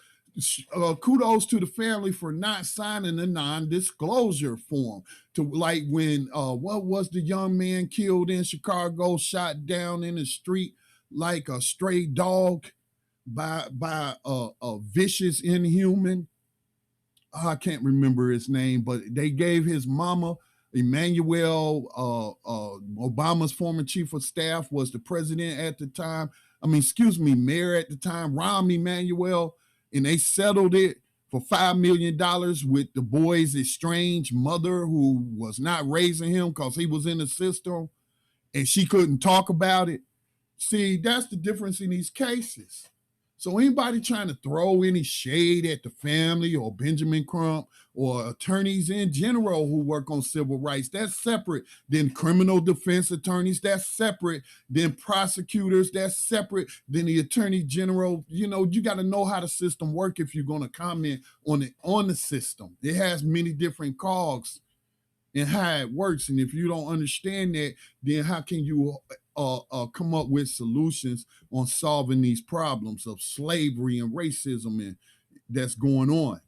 Kudos to the family for not signing a non-disclosure form. To like when what was the young man killed in Chicago, shot down in the street like a stray dog by a vicious inhuman. I can't remember his name, but they gave his mama, Emmanuel, Obama's former chief of staff, was the president at the time. Mayor at the time, Rahm Emanuel, and they settled it for $5 million with the boy's estranged mother, who was not raising him because he was in the system and she couldn't talk about it. See, that's the difference in these cases. So anybody trying to throw any shade at the family or Benjamin Crump or attorneys in general who work on civil rights, that's separate than criminal defense attorneys, that's separate than prosecutors, that's separate than the attorney general. You got to know how the system works if you're going to comment on the system. It has many different cogs and how it works. And if you don't understand that, then how can you come up with solutions on solving these problems of slavery and racism and that's going on?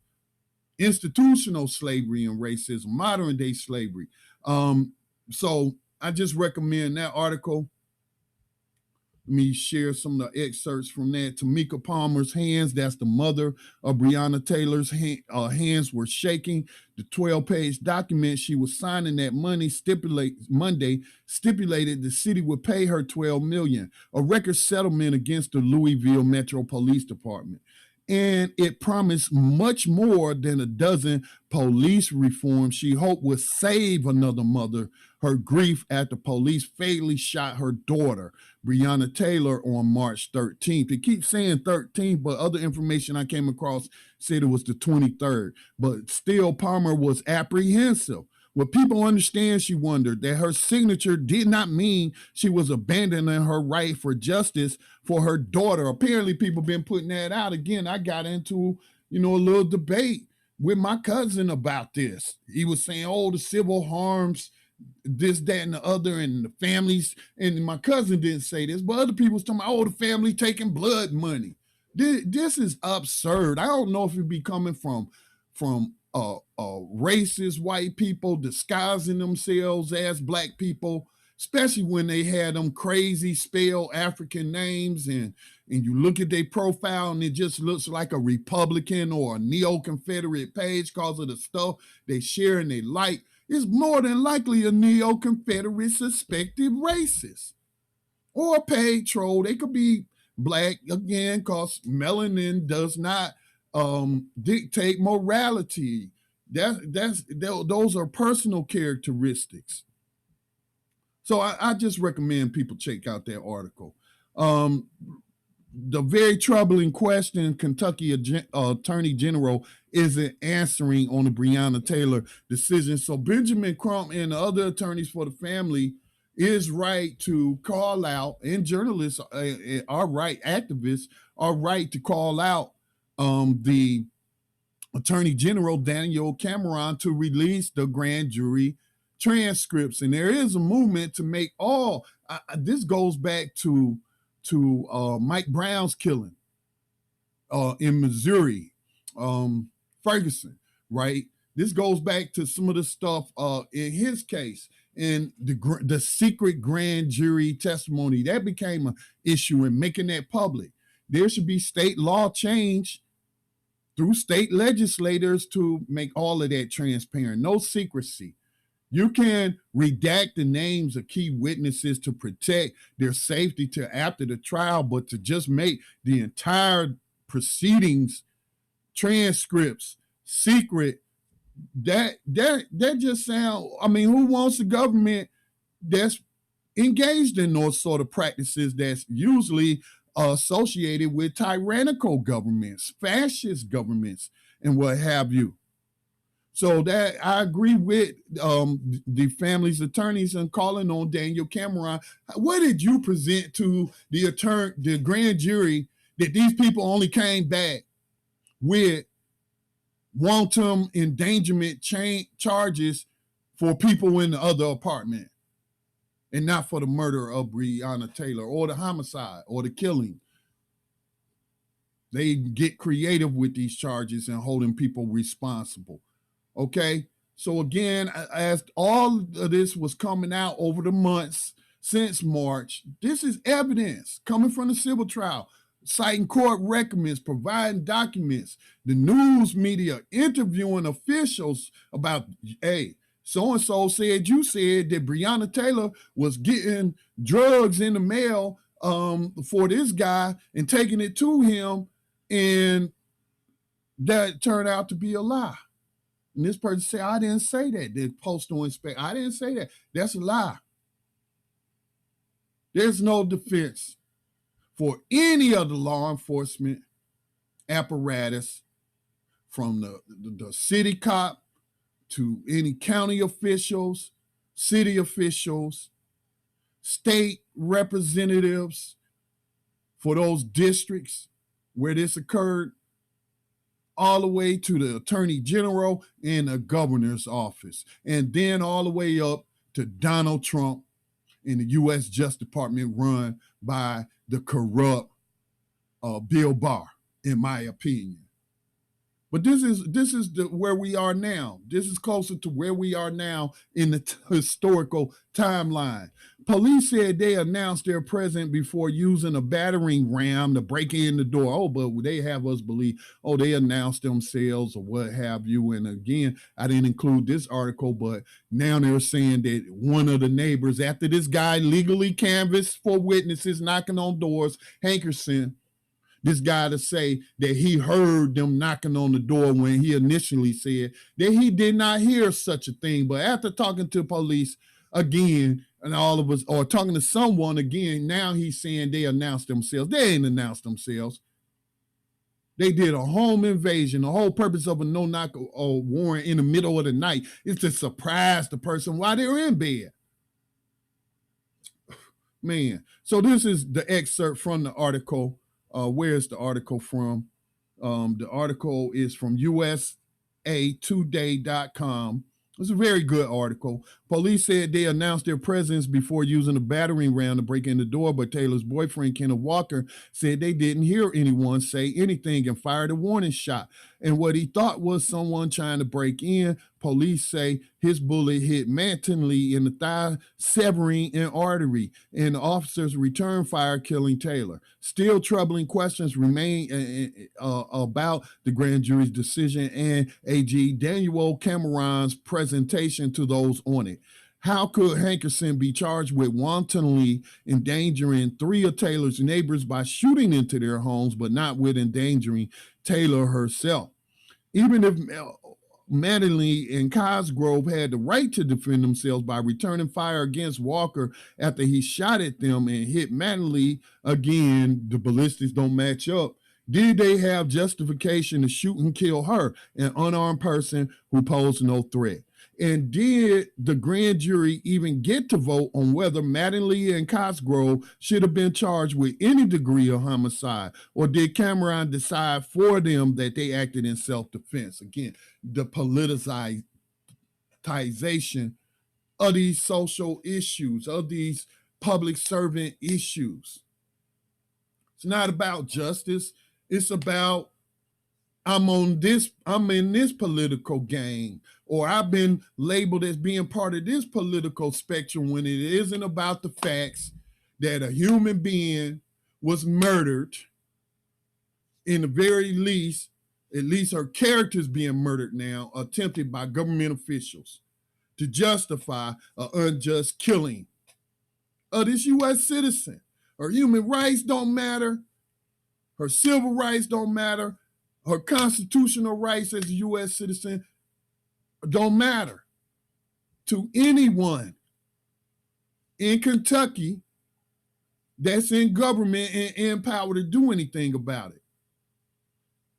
Institutional slavery and racism, modern day slavery. So I just recommend that article. Let me share some of the excerpts from that. Tamika Palmer's hands, that's the mother of Breonna Taylor's hands were shaking. The 12-page document she was signing that Monday stipulated the city would pay her $12 million, a record settlement against the Lousiville Metro Police Department. And it promised much more than a dozen police reforms she hoped would save another mother her grief after police fatally shot her daughter, Breonna Taylor, on March 13th. It keeps saying 13th, but other information I came across said it was the 23rd. But still, Palmer was apprehensive. What people understand, she wondered, that her signature did not mean she was abandoning her right for justice for her daughter. Apparently, people been putting that out. Again, I got into, a little debate with my cousin about this. He was saying, the civil harms, this, that, and the other, and the families. And my cousin didn't say this, but other people was talking about, the family taking blood money. This is absurd. I don't know if it be coming from racist white people disguising themselves as black people, especially when they had them crazy spell African names, and you look at their profile and it just looks like a Republican or a neo-Confederate page because of the stuff they share and they like. It's more than likely a neo-Confederate suspected racist or a paid troll. They could be black, again, because melanin does not dictate morality. Those are personal characteristics. So I just recommend people check out that article. The very troubling question Kentucky Attorney General isn't answering on the Breonna Taylor decision. So Benjamin Crump and the other attorneys for the family is right to call out, and journalists are right, activists are right to call out the Attorney General Daniel Cameron to release the grand jury transcripts. And there is a movement to make this goes back to Mike Brown's killing in Missouri, Ferguson, right? This goes back to some of the stuff in his case. and the secret grand jury testimony, that became an issue in making that public. There should be state law change through state legislators to make all of that transparent. No secrecy. You can redact the names of key witnesses to protect their safety till after the trial, but to just make the entire proceedings, transcripts, secret, that just sound, I mean, who wants a government that's engaged in those sort of practices that's usually associated with tyrannical governments, fascist governments, and what have you? So that I agree with the family's attorneys and calling on Daniel Cameron. What did you present to the grand jury that these people only came back with wanton endangerment charges for people in the other apartment, and not for the murder of Breonna Taylor or the homicide or the killing? They get creative with these charges and holding people responsible. Okay, so again, as all of this was coming out over the months since March, this is evidence coming from the civil trial, citing court records, providing documents, the news media interviewing officials about, hey, so-and-so said you said that Breonna Taylor was getting drugs in the mail for this guy and taking it to him, and that turned out to be a lie. And this person said, I didn't say that. The postal inspector, I didn't say that. That's a lie. There's no defense for any of the law enforcement apparatus, from the city cop to any county officials, city officials, state representatives for those districts where this occurred, all the way to the attorney general and the governor's office, and then all the way up to Donald Trump and the U.S. Justice Department run by the corrupt Bill Barr, in my opinion. But this is where we are now. This is closer to where we are now in the historical timeline. Police said they announced their presence before using a battering ram to break in the door. Oh, but they have us believe, oh, they announced themselves or what have you. And again, I didn't include this article, but now they're saying that one of the neighbors, after this guy legally canvassed for witnesses, knocking on doors, Hankerson, this guy to say that he heard them knocking on the door when he initially said that he did not hear such a thing. But after talking to police again, and all of us, or talking to someone again, now he's saying they announced themselves. They ain't announced themselves. They did a home invasion. The whole purpose of a no-knock warrant in the middle of the night is to surprise the person while they're in bed. Man, so this is the excerpt from the article. Where's the article from? The article is from usatoday.com. It's a very good article. Police said they announced their presence before using a battering ram to break in the door, but Taylor's boyfriend, Kenneth Walker, said they didn't hear anyone say anything and fired a warning shot. And what he thought was someone trying to break in, police say his bullet hit Mattingly in the thigh, severing an artery, and the officers returned fire, killing Taylor. Still troubling questions remain about the grand jury's decision and AG Daniel Cameron's presentation to those on it. How could Hankerson be charged with wantonly endangering three of Taylor's neighbors by shooting into their homes, but not with endangering Taylor herself? Even if Mattingly and Cosgrove had the right to defend themselves by returning fire against Walker after he shot at them and hit Mattingly, again, the ballistics don't match up. Did they have justification to shoot and kill her, an unarmed person who posed no threat? And did the grand jury even get to vote on whether Mattingly and Cosgrove should have been charged with any degree of homicide? Or did Cameron decide for them that they acted in self-defense? Again, the politicization of these social issues, of these public servant issues. It's not about justice. It's about I'm in this political game, or I've been labeled as being part of this political spectrum, when it isn't about the facts that a human being was murdered, in the very least, at least her character's being murdered now, attempted by government officials to justify an unjust killing of this U.S. citizen. Her human rights don't matter. Her civil rights don't matter. Her constitutional rights as a U.S. citizen don't matter to anyone in Kentucky that's in government and in power to do anything about it.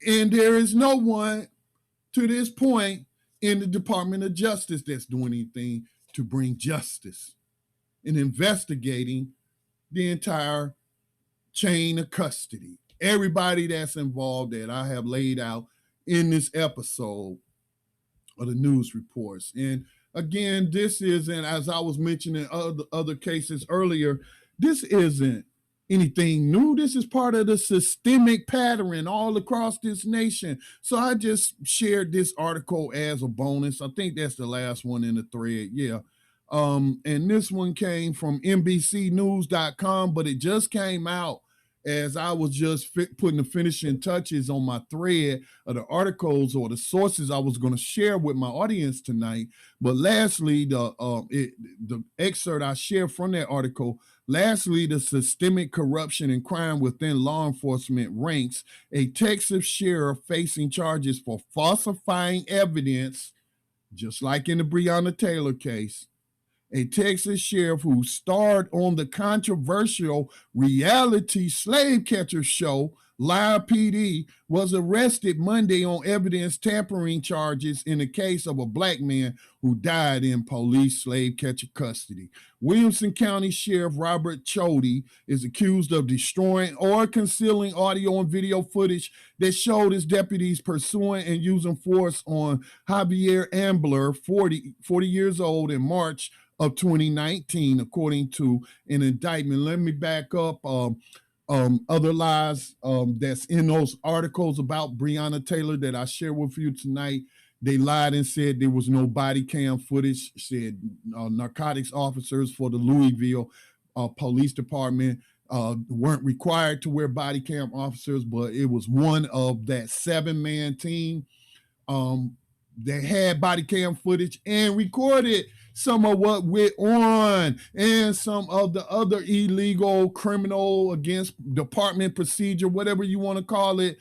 And there is no one to this point in the Department of Justice that's doing anything to bring justice and investigating the entire chain of custody. Everybody that's involved that I have laid out in this episode of the news reports. And again, this isn't, as I was mentioning other cases earlier, this isn't anything new. This is part of the systemic pattern all across this nation. So I just shared this article as a bonus. I think that's the last one in the thread. Yeah. And this one came from NBCnews.com, but it just came out as I was just putting the finishing touches on my thread of the articles or the sources I was going to share with my audience tonight. But lastly, the excerpt I shared from that article, lastly, the systemic corruption and crime within law enforcement ranks a Texas sheriff facing charges for falsifying evidence, just like in the Breonna Taylor case. A Texas sheriff who starred on the controversial reality slave catcher show Live PD was arrested Monday on evidence tampering charges in the case of a black man who died in police slave catcher custody. Williamson County Sheriff Robert Chody is accused of destroying or concealing audio and video footage that showed his deputies pursuing and using force on Javier Ambler, 40 years old, in March of 2019, according to an indictment. Let me back up. Other lies that's in those articles about Breonna Taylor that I share with you tonight. They lied and said there was no body cam footage, said narcotics officers for the Lousiville police department weren't required to wear body cam officers, but it was one of that 7-man team that had body cam footage and recorded some of what went on and some of the other illegal, criminal, against department procedure, whatever you want to call it,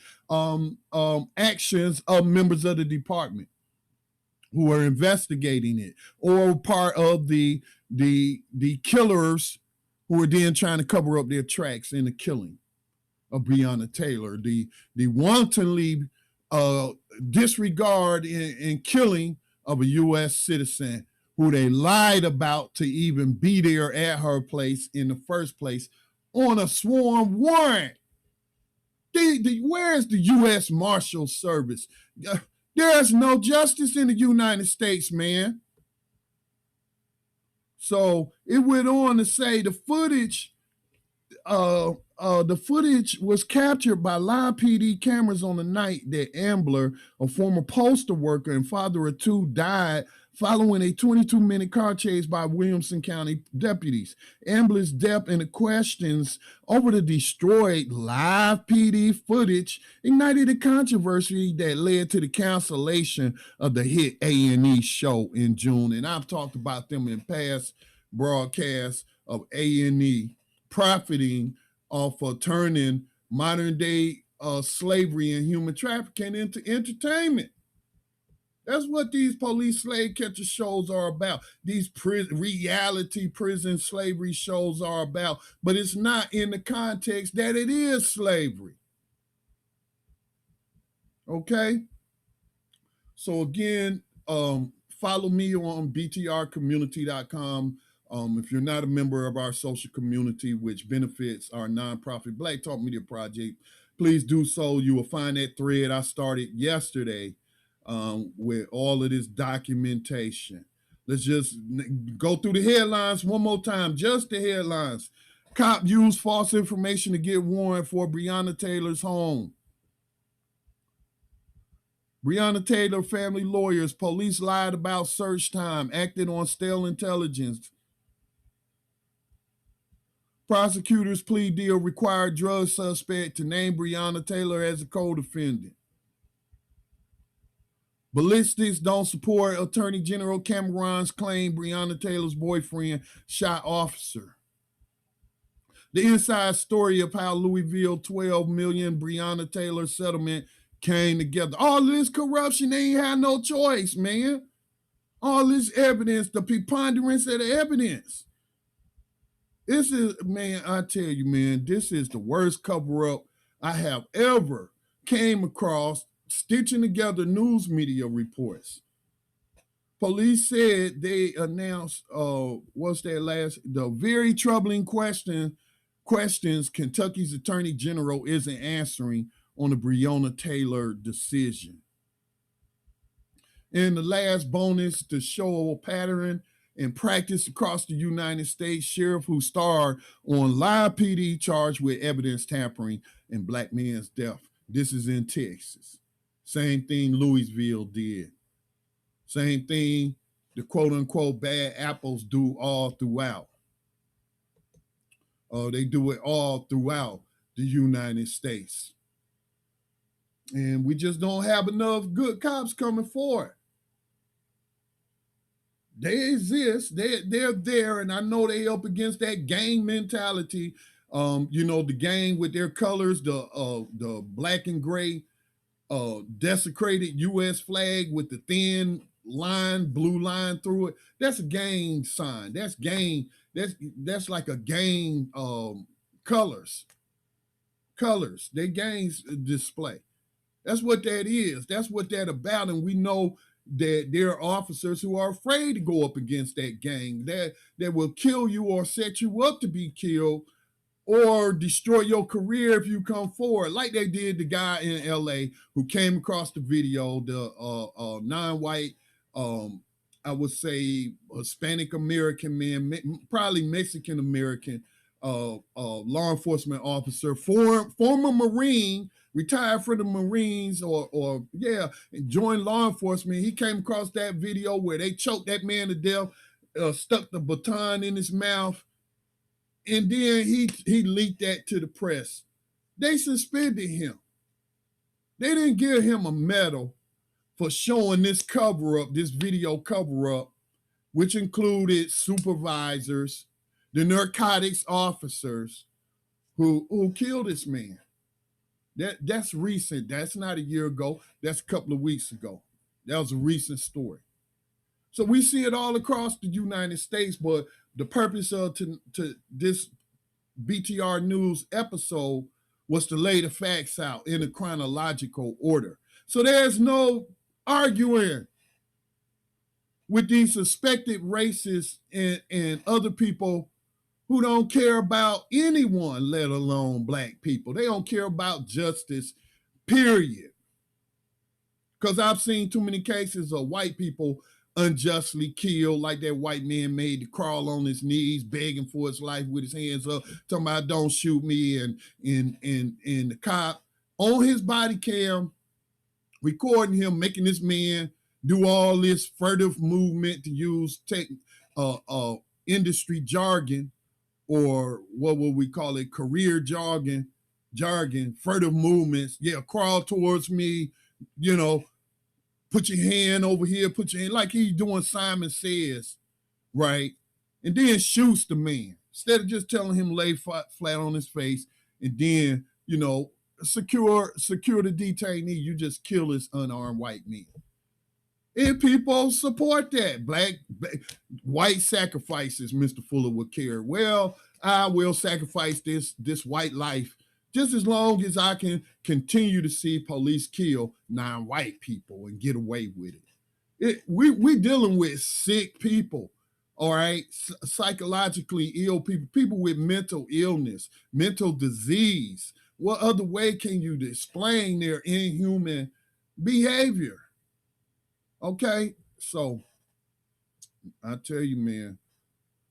actions of members of the department who are investigating it, or part of the killers who are then trying to cover up their tracks in the killing of Breonna Taylor, the wantonly disregard and killing of a U.S. citizen who they lied about to even be there at her place in the first place on a sworn warrant. Where's the U.S. Marshal Service? There's no justice in the United States, man. So it went on to say the footage was captured by live PD cameras on the night that Ambler, a former postal worker and father of two, died following a 22-minute car chase by Williamson County deputies. Ambler's death and the questions over the destroyed live PD footage ignited a controversy that led to the cancellation of the hit A&E show in June. And I've talked about them in past broadcasts of A&E profiting off of turning modern day slavery and human trafficking into entertainment. That's what these police slave catcher shows are about. These reality prison slavery shows are about, but it's not in the context that it is slavery. Okay? So again, follow me on btrcommunity.com. If you're not a member of our social community, which benefits our nonprofit Black Talk Media Project, please do so. You will find that thread I started yesterday with all of this documentation. Let's just go through the headlines one more time, just the headlines. Cop used false information to get warrant for Breonna Taylor's home. Breonna Taylor family lawyers, police lied about search time, acted on stale intelligence. Prosecutors plea deal required drug suspect to name Breonna Taylor as a co-defendant. Ballistics don't support Attorney General Cameron's claim Breonna Taylor's boyfriend shot officer. The inside story of how Lousiville 12 million Breonna Taylor settlement came together. All this corruption, they ain't had no choice, man. All this evidence, the preponderance of the evidence. This is, man, I tell you, man, this is the worst cover-up I have ever came across, stitching together news media reports. Police said they announced, the very troubling questions Kentucky's Attorney General isn't answering on the Breonna Taylor decision. And the last bonus to show a pattern in practice across the United States, sheriff who starred on live PD charged with evidence tampering in black man's death. This is in Texas. Same thing Lousiville did. Same thing the quote unquote bad apples do all throughout. They do it all throughout the United States. And we just don't have enough good cops coming forward. They exist. They're there, and I know they up against that gang mentality. The gang with their colors, the black and gray, desecrated U.S. flag with the thin line, blue line through it. That's a gang sign. That's gang. That's like a gang colors. Colors. They gangs display. That's what that is. That's what that about, and we know that there are officers who are afraid to go up against that gang that will kill you or set you up to be killed or destroy your career if you come forward, like they did the guy in LA who came across the video, the non-white, I would say Hispanic American man, probably Mexican American law enforcement officer, former Marine, retired from the Marines and joined law enforcement. He came across that video where they choked that man to death, stuck the baton in his mouth, and then he leaked that to the press. They suspended him. They didn't give him a medal for showing this cover-up, this video cover-up, which included supervisors, the narcotics officers who killed this man. That's recent. That's not a year ago. That's a couple of weeks ago. That was a recent story. So we see it all across the United States, but the purpose of to this BTR News episode was to lay the facts out in a chronological order. So there's no arguing with these suspected racists and other people who don't care about anyone, let alone black people. They don't care about justice, period. Because I've seen too many cases of white people unjustly killed, like that white man made to crawl on his knees, begging for his life with his hands up, talking about don't shoot me, and the cop on his body cam, recording him, making this man do all this furtive movement, to use industry jargon, or what would we call it, career jargon, furtive movements. Yeah, crawl towards me, put your hand over here, put your hand, like he's doing Simon Says, right? And then shoots the man. Instead of just telling him lay flat on his face and then, secure the detainee, you just kill this unarmed white man. And people support that. White sacrifices, Mr. Fuller would care. Well, I will sacrifice this white life just as long as I can continue to see police kill non-white people and get away with it. We're dealing with sick people, all right? Psychologically ill people, people with mental illness, mental disease. What other way can you explain their inhuman behavior? Okay, so I tell you, man,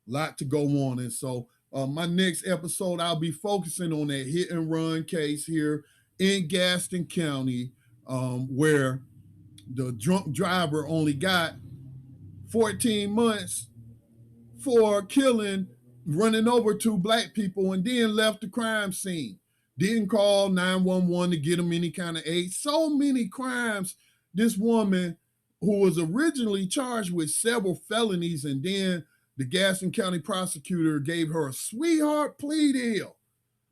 a lot to go on. And so my next episode, I'll be focusing on that hit and run case here in Gaston County, where The drunk driver only got 14 months for killing, running over two black people, and then left the crime scene. Didn't call 911 to get him any kind of aid. So many crimes. This woman, who was originally charged with several felonies, and then the Gaston County prosecutor gave her a sweetheart plea deal.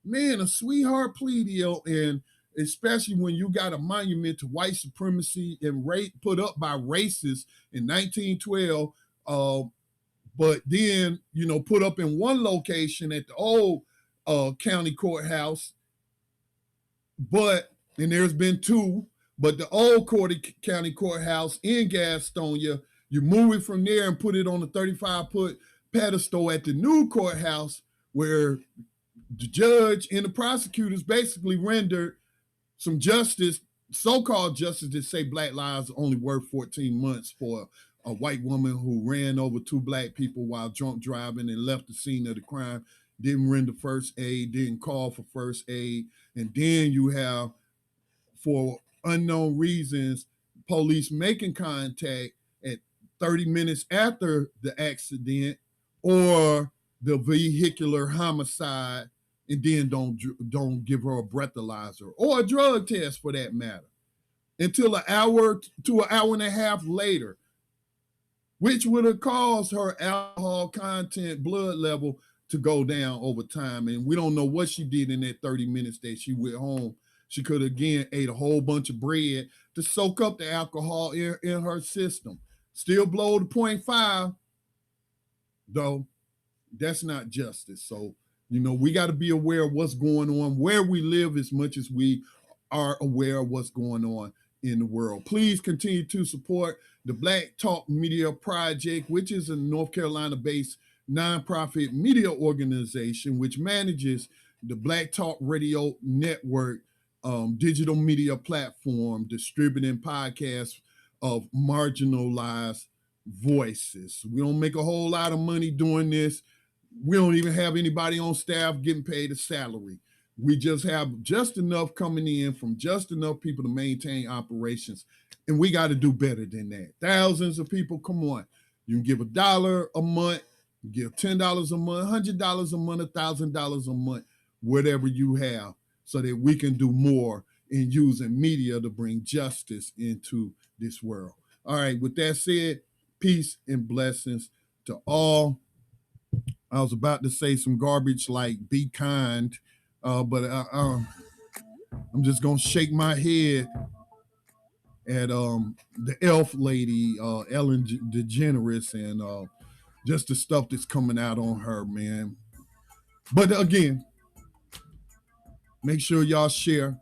Man, a sweetheart plea deal. And especially when you got a monument to white supremacy and rape put up by racists in 1912, but then, put up in one location at the old county courthouse, and there's been two, but the old county courthouse in Gastonia, you move it from there and put it on a 35-foot pedestal at the new courthouse, where the judge and the prosecutors basically rendered some justice, so-called justice, that say black lives are only worth 14 months for a white woman who ran over two black people while drunk driving and left the scene of the crime, didn't render first aid, didn't call for first aid. And then you have, for unknown reasons, police making contact at 30 minutes after the accident, or the vehicular homicide, and then don't give her a breathalyzer or a drug test for that matter until an hour to an hour and a half later, which would have caused her alcohol content, blood level to go down over time. And we don't know what she did in that 30 minutes that she went home. She could have, again, ate a whole bunch of bread to soak up the alcohol in her system. Still below the 0.5, though. That's not justice. So, we got to be aware of what's going on where we live as much as we are aware of what's going on in the world. Please continue to support the Black Talk Media Project, which is a North Carolina-based nonprofit media organization which manages the Black Talk Radio Network, digital media platform distributing podcasts of marginalized voices. We don't make a whole lot of money doing this. We don't even have anybody on staff getting paid a salary. We just have just enough coming in from just enough people to maintain operations. And we got to do better than that. Thousands of people, come on. You can give $1 a month, give $10 a month, $100 a month, $1,000 a month, whatever you have, so that we can do more in using media to bring justice into this world. All right, with that said, peace and blessings to all. I was about to say some garbage like be kind, but I'm just going to shake my head at the elf lady, Ellen DeGeneres, and just the stuff that's coming out on her, man. But again, make sure y'all share.